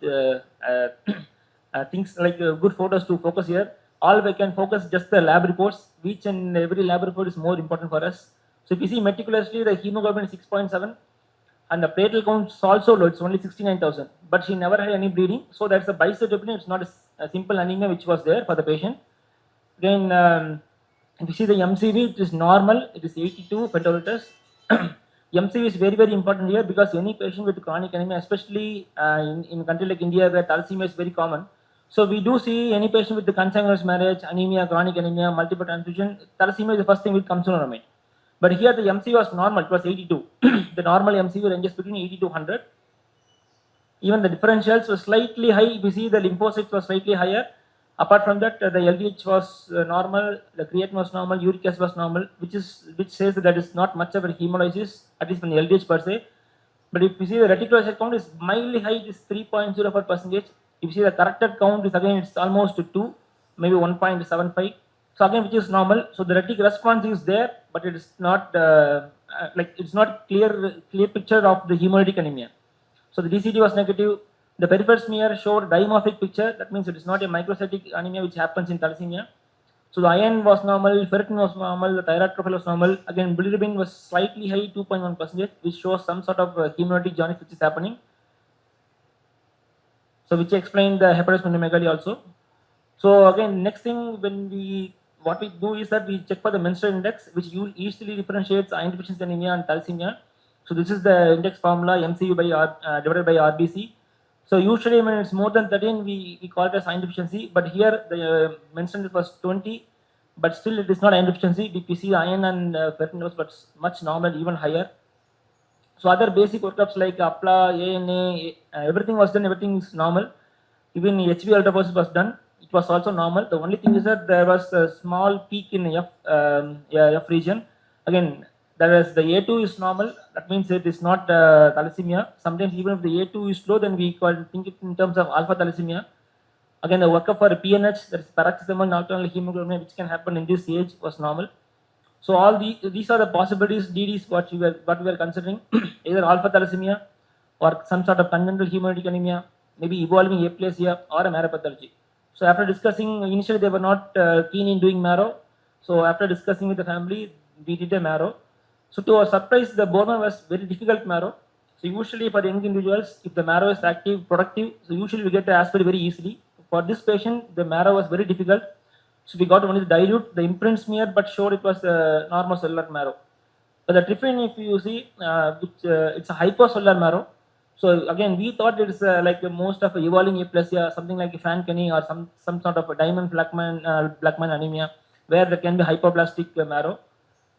things like good photos to focus here. All we can focus just the lab reports. Each and every lab report is more important for us. So if you see meticulously, the hemoglobin is 6.7, and the platelet count is also low. It's only 69,000, but she never had any bleeding. So that's a bicytopenia. It's not a simple anemia which was there for the patient. Again, If you see the MCV, it is normal, it is 82 pentoliters. MCV is very, very important here because any patient with chronic anemia, especially in a country like India where thalassemia is very common. So we do see any patient with the consanguineous marriage, anemia, chronic anemia, multiple transfusion, thalassemia is the first thing which comes to our mind. But here the MCV was normal, it was 82. The normal MCV ranges between 80 to 100. Even the differentials were slightly high. If you see the lymphocytes were slightly higher. Apart from that, the LDH was normal, the creatinine was normal, uric acid was normal, which says that there is not much of a hemolysis, at least from the LDH per se. But if you see the reticulocyte count is mildly high, it is 3.04%. If you see the corrected count is again it's almost 2, maybe 1.75. So again, which is normal. So the retic response is there, but it is not it's not clear picture of the hemolytic anemia. So the DCT was negative. The peripheral smear showed dimorphic picture. That means it is not a microcytic anemia which happens in thalassemia. So the iron was normal, ferritin was normal, the thyroid profile was normal. Again, bilirubin was slightly high, 2.1%, which shows some sort of hemolytic jaundice which is happening. So which explained the hepatosplenomegaly also. So again, next thing what we do is that we check for the menstrual index, which easily differentiates iron deficiency anemia and thalassemia. So this is the index formula MCU divided by RBC. So usually when it's more than 13, we call it as iron deficiency. But here the menstrual index was 20, but still it is not iron deficiency. If you see iron and ferritin levels, but much normal, even higher. So other basic workups like APLA, ANA, everything was done. Everything is normal. Even HB ultrapulse was done. It was also normal. The only thing is that there was a small peak in F region. Again, there is the A2 is normal. That means it is not thalassemia. Sometimes even if the A2 is low, then we think it in terms of alpha thalassemia. Again, the workup for PNH, that is paroxysmal nocturnal hemoglobin, which can happen in this age, was normal. So all these are the possibilities. DDs what we were considering, either alpha thalassemia or some sort of congenital hemolytic anemia, maybe evolving aplasia or a marrow pathology. So after discussing, initially they were not keen in doing marrow. So after discussing with the family, we did a marrow. So to our surprise, the bone marrow was very difficult marrow. So usually for young individuals, if the marrow is active, productive, so usually we get the aspirate very easily. For this patient, the marrow was very difficult. So we got only the dilute, the imprint smear, but showed it was a normal cellular marrow. But the tryphin, if you see, it's a hypocellular marrow. So again, we thought it is like most of evolving aplasia, something like a Fanconi or some sort of a Diamond-Blackman anemia, where there can be hypoplastic marrow.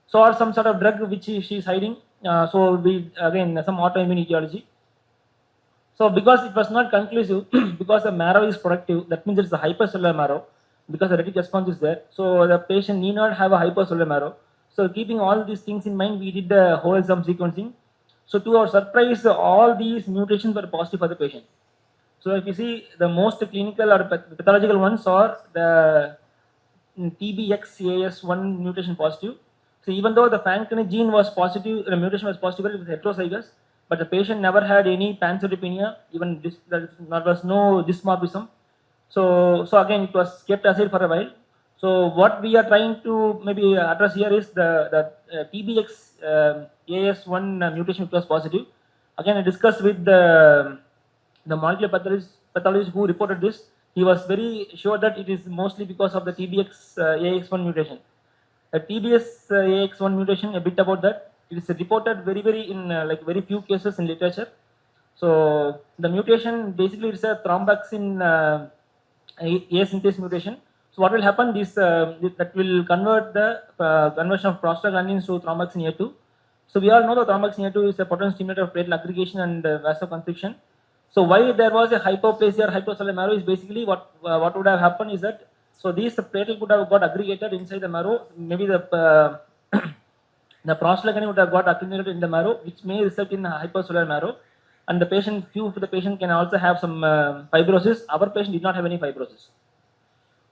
So or some sort of drug which she is hiding. So we again some autoimmune etiology. So because it was not conclusive, because the marrow is productive, that means it's a hypercellular marrow, because the retic response is there. So the patient need not have a hypercellular marrow. So keeping all these things in mind, we did the whole exome sequencing. So to our surprise, all these mutations were positive for the patient. So if you see, the most clinical or pathological ones are the TBXAS1 mutation positive. So even though the Fanconi gene was positive, the mutation was positive, it was heterozygous, but the patient never had any pancytopenia, even there was no dysmorphism. So again, it was kept aside for a while. So what we are trying to maybe address here is the TBXAS1 mutation which was positive. Again, I discussed with the molecular pathologist who reported this. He was very sure that it is mostly because of the TBXAX1 mutation. The TBXAX1 mutation, a bit about that. It is reported very in very few cases in literature. So the mutation basically is a thromboxane A synthase mutation. So what will happen is that will convert the conversion of prostaglandins to thromboxane A2. So we all know that thromboxane A2 is a potent stimulator of platelet aggregation and vasoconstriction. So why there was a hypoplasia or hypocellular marrow is basically what would have happened is that, so these platelets would have got aggregated inside the marrow. Maybe the the prostaglandin would have got accumulated in the marrow, which may result in a hypercellular marrow. And the patient, few of the patient can also have some fibrosis. Our patient did not have any fibrosis.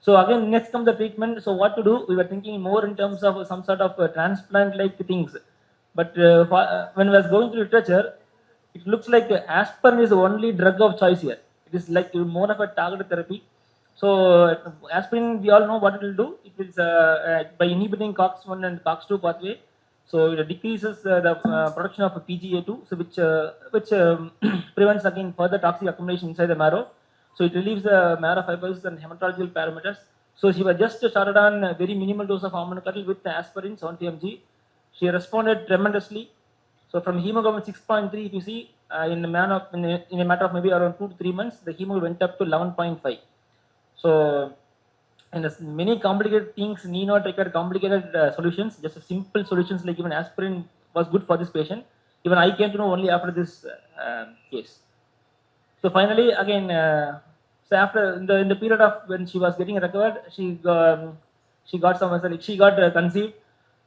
So again, next comes the treatment. So what to do? We were thinking more in terms of some sort of transplant-like things. But when I was going through literature, it looks like aspirin is the only drug of choice here. It is like more of a targeted therapy. So aspirin, we all know what it will do. It is by inhibiting COX-1 and COX-2 pathway. So it decreases the production of PGA2, so which prevents again further toxic accumulation inside the marrow. So it relieves the marrow fibrosis and hematological parameters. So she was just started on a very minimal dose of hormonal with aspirin 70 mg. She responded tremendously. So from hemoglobin 6.3, if you see, in a matter of maybe around 2 to 3 months, the hemoglobin went up to 11.5. So, and many complicated things need not require complicated solutions. Just a simple solutions like even aspirin was good for this patient. Even I came to know only after this case. So finally, again, so after in the period of when she was getting recovered, she got conceived.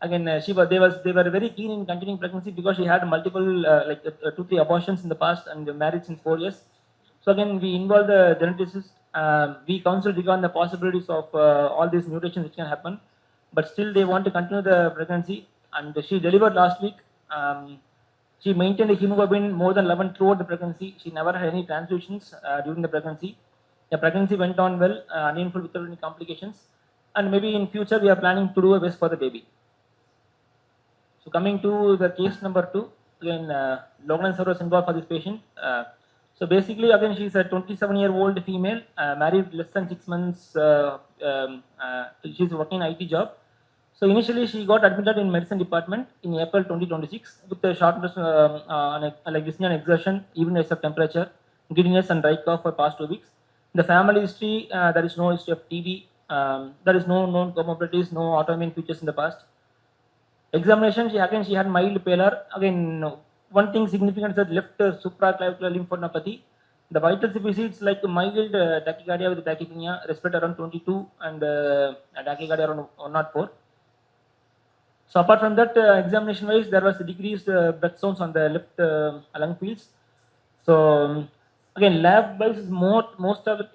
Again, they were very keen in continuing pregnancy because she had multiple 2-3 abortions in the past and married since 4 years. So again, we involved the geneticist. We counseled regarding the possibilities of all these mutations which can happen, but still they want to continue the pregnancy. And she delivered last week. She maintained a hemoglobin more than 11 throughout the pregnancy. She never had any transfusions during the pregnancy. The pregnancy went on well, uneventful without any complications. And maybe in future we are planning to do a best for the baby. So coming to the case number 2, again, Logan was involved for this patient. So basically, again, she's a 27-year-old female, married less than 6 months. She's working in IT job. So initially, she got admitted in medicine department in April 2026 with a shortness, like dyspnea and exertion, even as of temperature, giddiness and dry cough for past 2 weeks. The family history, there is no history of TB. There is no known comorbidities, no autoimmune features in the past. Examination, she had mild pallor. Again, one thing significant is that left supraclavicular lymphadenopathy. The vitals, if you see, it's like mild tachycardia with tachypnea, respiratory around 22 and tachycardia around 104. So apart from that, examination wise, there was decreased breath sounds on the left lung fields. So again, lab wise, most of the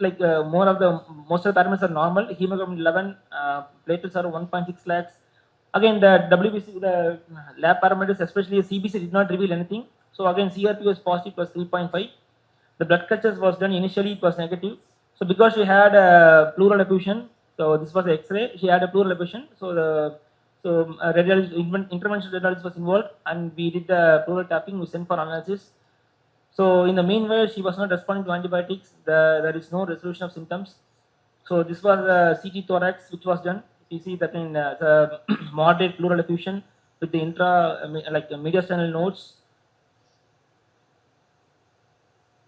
parameters are normal. Hemoglobin 11, platelets are 1.6 lakhs. Again, the WBC, the lab parameters, especially CBC, did not reveal anything. So again, CRP was positive, was 3.5. The blood cultures was done initially, it was negative. So because she had a pleural effusion, so this was X-ray, she had a pleural effusion. So interventional radiologist was involved, and we did the pleural tapping. We sent for analysis. So in the meanwhile, she was not responding to antibiotics. There is no resolution of symptoms. So this was CT thorax, which was done. You see that in the moderate pleural effusion with the mediastinal nodes.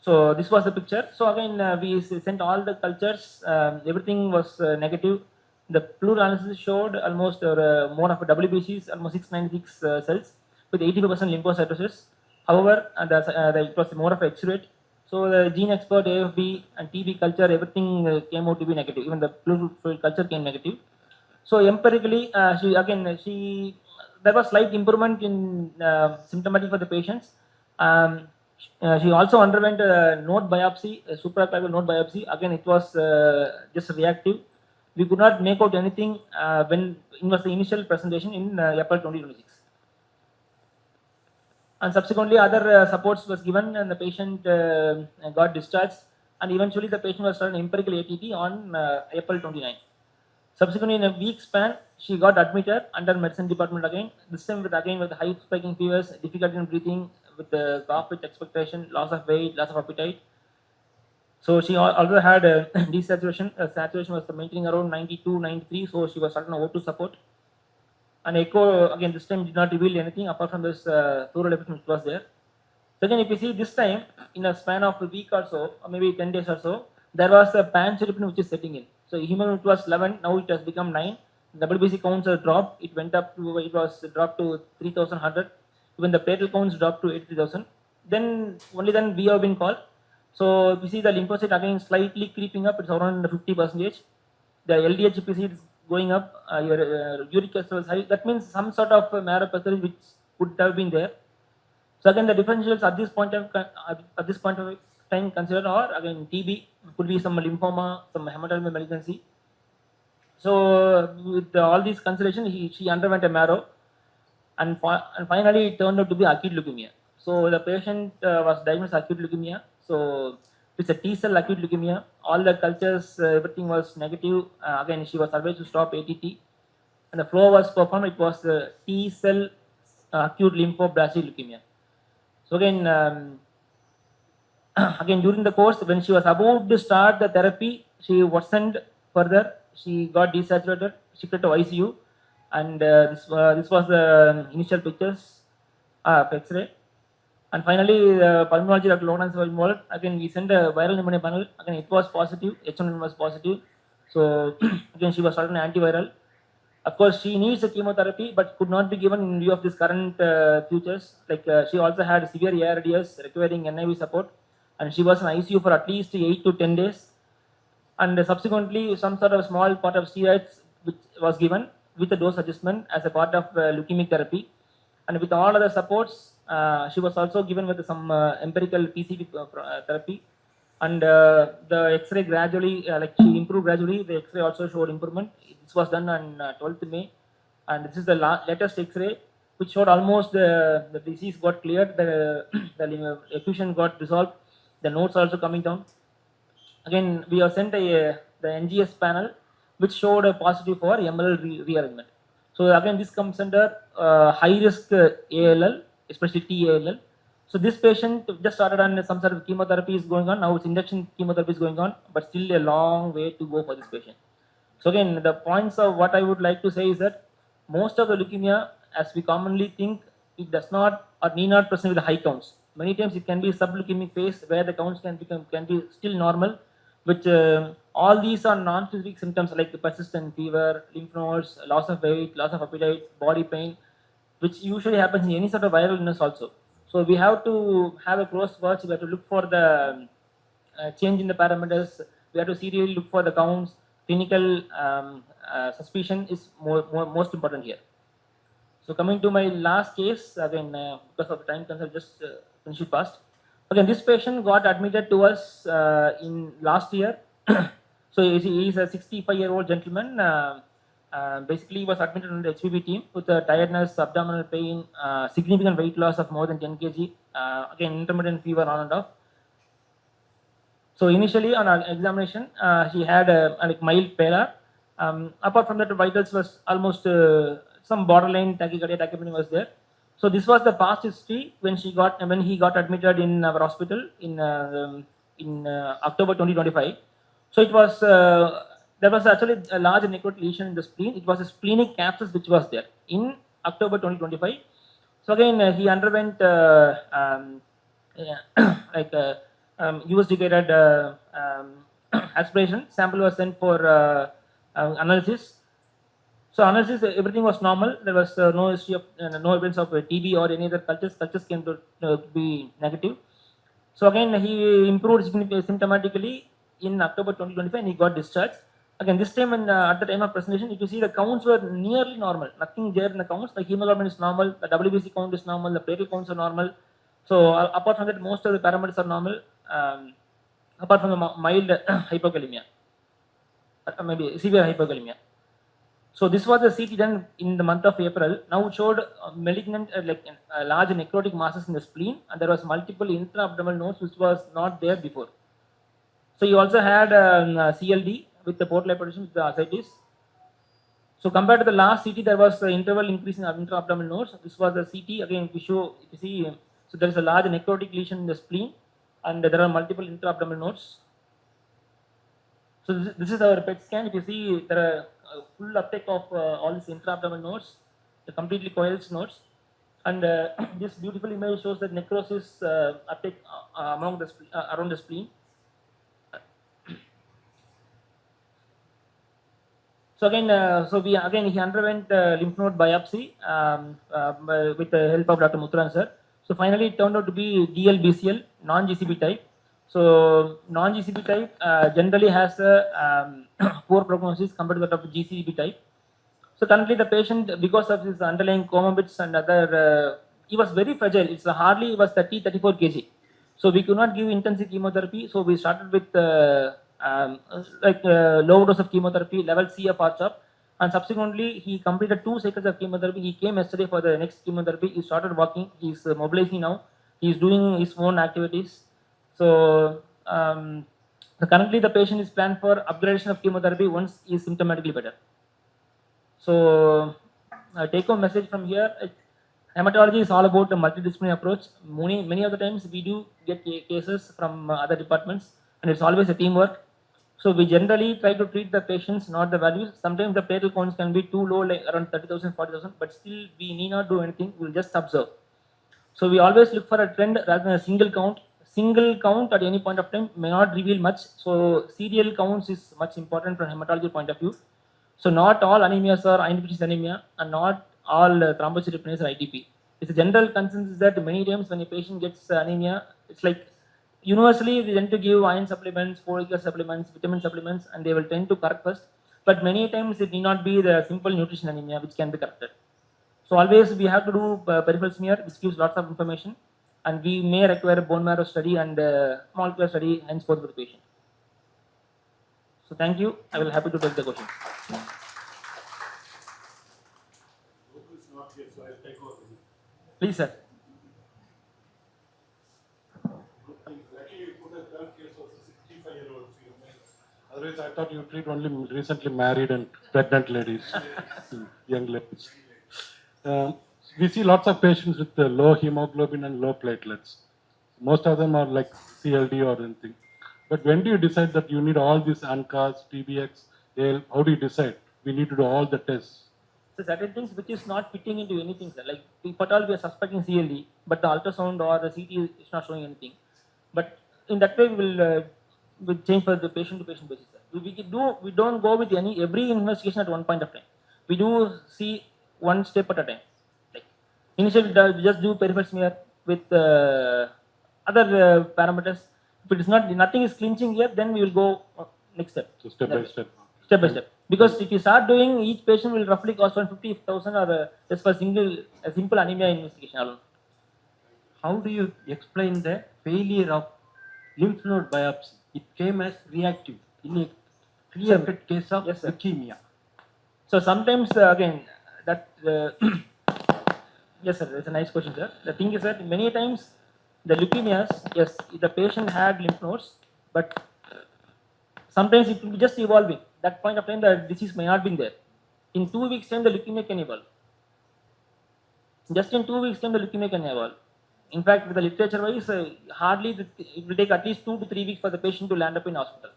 So this was the picture. So again, we sent all the cultures. Everything was negative. The pleural analysis showed almost more of a WBCs, almost 696 cells with 85% lymphocytosis. However, it was more of X-rate. So the gene expert, AFB and TB culture, everything came out to be negative. Even the pleural culture came negative. So empirically, there was slight improvement in symptomatic for the patients. She also underwent a node biopsy, a supraclavicular node biopsy. Again, it was just reactive. We could not make out anything when it was the initial presentation in April 2026. And subsequently, other supports was given, and the patient got discharged. And eventually, the patient was started empirical ATT on April 29. Subsequently, in a week span, she got admitted under medicine department again. This time with high spiking fevers, difficulty in breathing, with the cough with expectoration, loss of weight, loss of appetite. So she also had a desaturation. Saturation was maintaining around 92, 93. So she was starting O2 support. And echo again this time did not reveal anything apart from this pleural effusion which was there. So again, if you see this time in a span of a week or so, or maybe 10 days or so, there was a pancheripin which is setting in. So hemoglobin was 11, now it has become 9. WBC counts are dropped. It was dropped to 3,100. Even the platelet counts dropped to 83,000. Then only then we have been called. So if you see the lymphocyte again slightly creeping up, it's around 50%. The LDH if you see it's going up, your uric acid is high. That means some sort of myelopathy which would have been there. So again, the differentials at this point of time considered are again TB, could be some lymphoma, some hematological malignancy. So with all these considerations, she underwent a marrow, and finally it turned out to be acute leukemia. So the patient was diagnosed acute leukemia. So it's a T cell acute leukemia. All the cultures, everything was negative. Again, she was advised to stop ATT, and the flow was performed. It was T cell acute lymphoblastic leukemia. So again, again during the course, when she was about to start the therapy, she worsened further. she got desaturated, shifted to ICU, and this was the initial pictures of X-ray. And finally, pulmonology Dr. Lawrence was involved. Again, we sent a viral pneumonia panel. Again, it was positive. H1N1 was positive. So again, she was started an antiviral. Of course, she needs a chemotherapy, but could not be given in view of this current futures. Like she also had severe ARDS requiring NIV support, and she was in ICU for at least 8 to 10 days. And subsequently, some sort of small part of steroids which was given with a dose adjustment as a part of leukemic therapy. And with all other supports, she was also given with some empirical PCT therapy. And the X-ray gradually, like she improved gradually. The X-ray also showed improvement. This was done on 12th May, and this is the latest X-ray, which showed almost the disease got cleared, the effusion got resolved, the nodes also coming down. Again, we have sent the NGS panel, which showed a positive for MLL rearrangement. So again, this comes under high risk ALL, especially TALL. So this patient just started on some sort of chemotherapy is going on. Now it's induction chemotherapy is going on, but still a long way to go for this patient. So again, the points of what I would like to say is that most of the leukemia, as we commonly think, it does not or need not present with high counts. Many times it can be subleukemic phase where the counts can be still normal, which all these are non-specific symptoms like persistent fever, lymph nodes, loss of weight, loss of appetite, body pain, which usually happens in any sort of viral illness also. So we have to have a close watch. We have to look for the change in the parameters. We have to seriously look for the counts. Clinical suspicion is most important here. So coming to my last case, again, because of the time constraint, just finish it fast. Again, this patient got admitted to us in last year. So he is a 65-year-old gentleman. Basically, he was admitted on the HPV team with a tiredness, abdominal pain, significant weight loss of more than 10 kg. Again, intermittent fever on and off. So initially on our examination, he had a like mild pallor. Apart from that, the vitals was almost some borderline tachycardia, tachypnea was there. So this was the past history when he got admitted in our hospital in October 2025. So it was there was actually a large necrotic lesion in the spleen. It was a splenic abscess which was there in October 2025. So again, he underwent US-declared aspiration. Sample was sent for analysis. So analysis, everything was normal. There was no history of no evidence of TB or any other cultures. Cultures came to be negative. So again, he improved symptomatically in October 2025 and he got discharged. Again, this time and at the time of presentation, if you see the counts were nearly normal. Nothing there in the counts. The hemoglobin is normal. The WBC count is normal. The platelet counts are normal. So apart from that, most of the parameters are normal. Apart from the mild hypokalemia, maybe severe hypokalemia. So this was the CT done in the month of April. Now it showed malignant, large necrotic masses in the spleen, and there was multiple intra-abdominal nodes which was not there before. So you also had CLD with the portal hypertension with the ascites. So compared to the last CT, there was an interval increase in intra-abdominal nodes. This was the CT. Again, if you see, so there is a large necrotic lesion in the spleen, and there are multiple intra-abdominal nodes. So this is our PET scan. If you see, there are full uptake of all these intra-abdominal nodes, the completely coalesced nodes, and this beautiful image shows that necrosis uptake among the around the spleen. So again, he underwent lymph node biopsy with the help of Dr. Muthuran sir. So finally, it turned out to be DLBCL, non-GCB type. So non-GCB type generally has a poor prognosis compared to that of GCB type. So currently, the patient, because of his underlying comorbidities and other, he was very fragile. It's hardly he was 34 kg. So we could not give intensive chemotherapy. So we started with low dose of chemotherapy, level C of R-CHOP, and subsequently he completed 2 cycles of chemotherapy. He came yesterday for the next chemotherapy. He started walking. He's mobilizing now. He's doing his own activities. So currently the patient is planned for upgradation of chemotherapy once he is symptomatically better. So take home message from here. Hematology is all about a multidisciplinary approach. Many of the times we do get cases from other departments, and it's always a teamwork. So we generally try to treat the patients, not the values. Sometimes the platelet counts can be too low, like around 30,000, 40,000, but still we need not do anything. We'll just observe. So we always look for a trend rather than a single count. Single count at any point of time may not reveal much. So serial counts is much important from hematology point of view. So not all anemias are iron deficiency anemia, and not all thrombocytopenia are ITP. It's a general consensus that many times when a patient gets anemia, it's like universally we tend to give iron supplements, folic acid supplements, vitamin supplements, and they will tend to correct first. But many times it need not be the simple nutrition anemia which can be corrected. So always we have to do peripheral smear, which gives lots of information, and we may require a bone marrow study and molecular study henceforth for the patient. So thank you. I will happy to take the questions. Please, sir. Otherwise, I thought you treat only recently married and pregnant ladies, young ladies. We see lots of patients with low hemoglobin and low platelets. Most of them are like CLD or anything. But when do you decide that you need all these ANCAs, TBX, AL? How do you decide? We need to do all the tests. So certain things which is not fitting into anything, sir. Like if at all we are suspecting CLD, but the ultrasound or the CT is not showing anything. But in that way, we'll change for the patient to patient basis, sir. We don't go with every investigation at one point of time. We do see one step at a time. Like initially we just do peripheral smear with other parameters. If it is not, nothing is clinching here, then we will go next step. So step by step. Step by step. Because if you start doing, each patient will roughly cost 150,000 or just for a simple anemia investigation alone. How do you explain the failure of lymph node biopsy? It came as reactive in a clear-cut case of Yes, sir. leukemia. So sometimes again that yes, sir, that's a nice question, sir. The thing is that many times the leukemias, yes, the patient had lymph nodes, but sometimes it will be just evolving. That point of time the disease may not be there. In 2 weeks time the leukemia can evolve. Just in 2 weeks time the leukemia can evolve. In fact, with the literature wise, it will take at least 2 to 3 weeks for the patient to land up in hospital.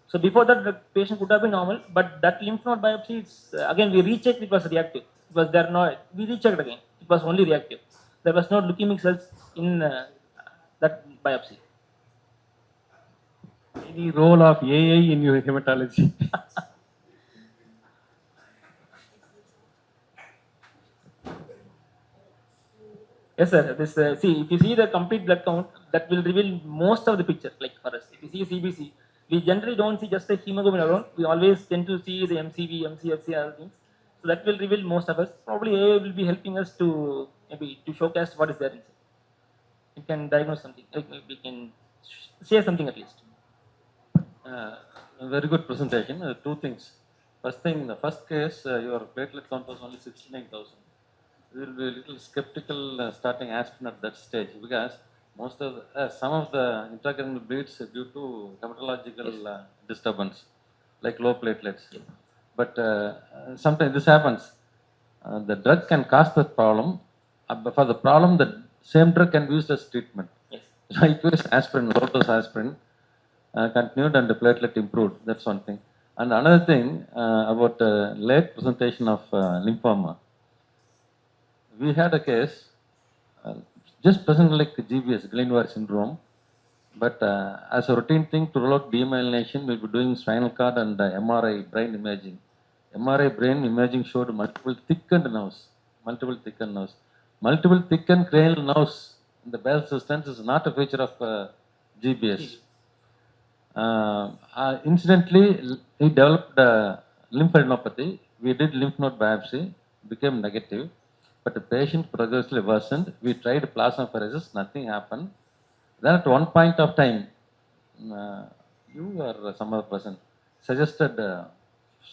So before that, the patient could have been normal, but that lymph node biopsy, again we rechecked, it was reactive. It was there no, we rechecked again. It was only reactive. There was no leukemic cells in that biopsy. Any role of AI in your hematology? Yes, sir. This see, if you see the complete blood count, that will reveal most of the picture. Like for us, if you see CBC, we generally don't see just the hemoglobin alone. We always tend to see the MCV, MCFC, other things. So that will reveal most of us. Probably AI will be helping us to maybe to showcase what is there inside. It can diagnose something. Like we can share something at least. A very good presentation. Two things. First thing, the first case, your platelet count was only 69,000. We will be a little skeptical starting aspirin at that stage because most of some of the intracranial bleeds due to hematological disturbance, like low platelets. But sometimes this happens. The drug can cause that problem. But for the problem, the same drug can be used as treatment. Yes. Like aspirin, low dose aspirin. Continued and the platelet improved. That's one thing. And another thing about late presentation of lymphoma. We had a case just present like GBS, Glenware syndrome, but as a routine thing to rule out demyelination, we'll be doing spinal cord and MRI brain imaging. MRI brain imaging showed multiple thickened nerves. Multiple thickened cranial nerves in the basal substance is not a feature of GBS. Incidentally, he developed lymphadenopathy. We did lymph node biopsy, became negative, but the patient progressively worsened. We tried plasmapheresis, nothing happened. Then at one point of time, you or some other person suggested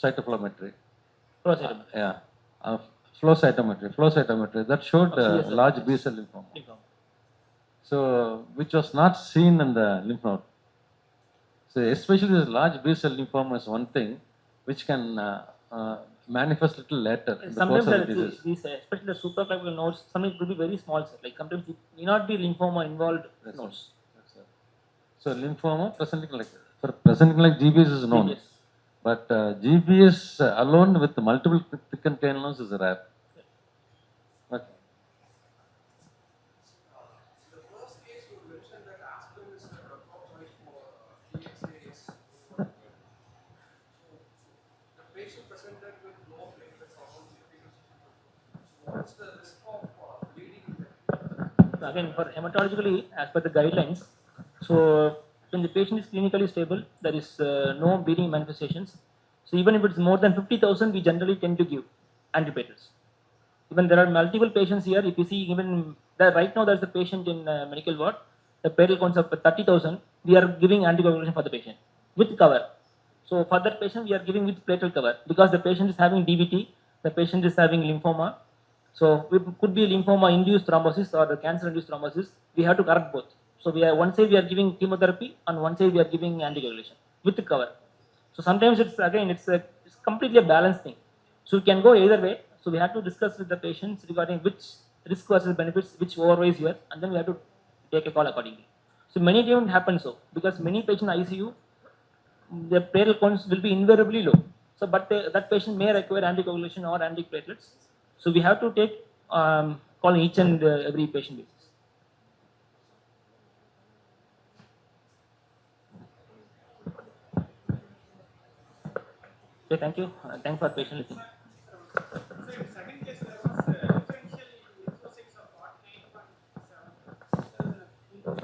cytoflowmetry. Flow cytometry. That showed large B cell lymphoma. So, which was not seen in the lymph node. So, especially this large B cell lymphoma is one thing which can manifest little later in the course Sometimes of the disease. these, especially the supraclavicular nodes, sometimes it could be very small. Like sometimes it may not be lymphoma involved nodes. So lymphoma presently like For presenting like GBS is known, GBS. but GBS alone with multiple thickened canals is rare. Okay. Again, for hematologically, as per the guidelines, so when the patient is clinically stable, there is no bleeding manifestations. So even if it's more than 50,000, we generally tend to give antiplatelets. Even there are multiple patients here. If you see, even there right now, there's a patient in medical ward. The platelet counts of 30,000. We are giving anticoagulation for the patient with cover. So for that patient, we are giving with platelet cover because the patient is having DVT, the patient is having lymphoma. So it could be lymphoma-induced thrombosis or the cancer-induced thrombosis. We have to correct both. So we are one side we are giving chemotherapy, and one side we are giving anticoagulation with cover. So sometimes it's again it's completely a balanced thing. So we can go either way. So we have to discuss with the patients regarding which risk versus benefits, which overweighs here, and then we have to take a call accordingly. So many times it happens so because many patients in ICU, the platelet counts will be invariably low. So but that patient may require anticoagulation or antiplatelets. So we have to take call each and every patient basis. Okay, thank you. Thanks for patient listening.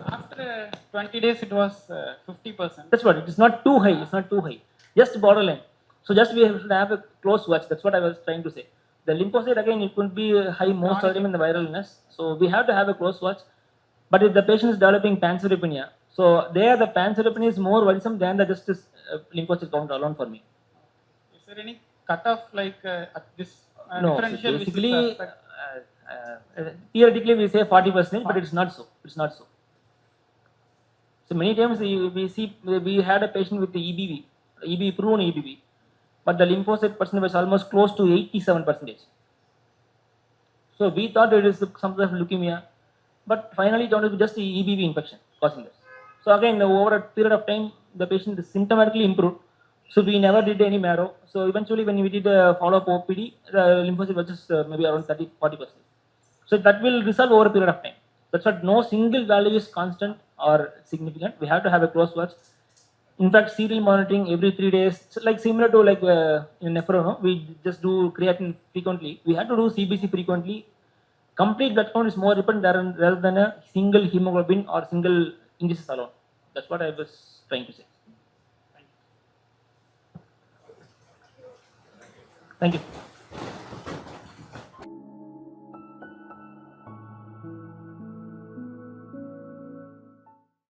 After 20 days, it was 50%. That's what it is not too high. It's not too high. Just borderline. So just we should have a close watch. That's what I was trying to say. The lymphocyte again it could be high most of the time in the viral illness. So we have to have a close watch. But if the patient is developing pancytopenia, so there the pancytopenia is more worrisome than the just lymphocyte count alone for me. Is there any cutoff like at this No, so differential basically, which is theoretically we say 40%, but it's not so. It's not so. So many times we see we had a patient with the EBV, proven EBV, but the lymphocyte percentage was almost close to 87%. So we thought it is some sort of leukemia, but finally it turned out to be just the EBV infection causing this. So again, over a period of time, the patient is symptomatically improved. So we never did any marrow. So eventually, when we did a follow-up OPD, the lymphocyte was just maybe around 30-40%. So that will resolve over a period of time. That's what no single value is constant or significant. We have to have a close watch. In fact, serial monitoring every 3 days, so like similar to like in nephro, no? We just do creatinine frequently. We have to do CBC frequently. Complete blood count is more important rather than a single hemoglobin or single indices alone. That's what I was trying to say. Thank you.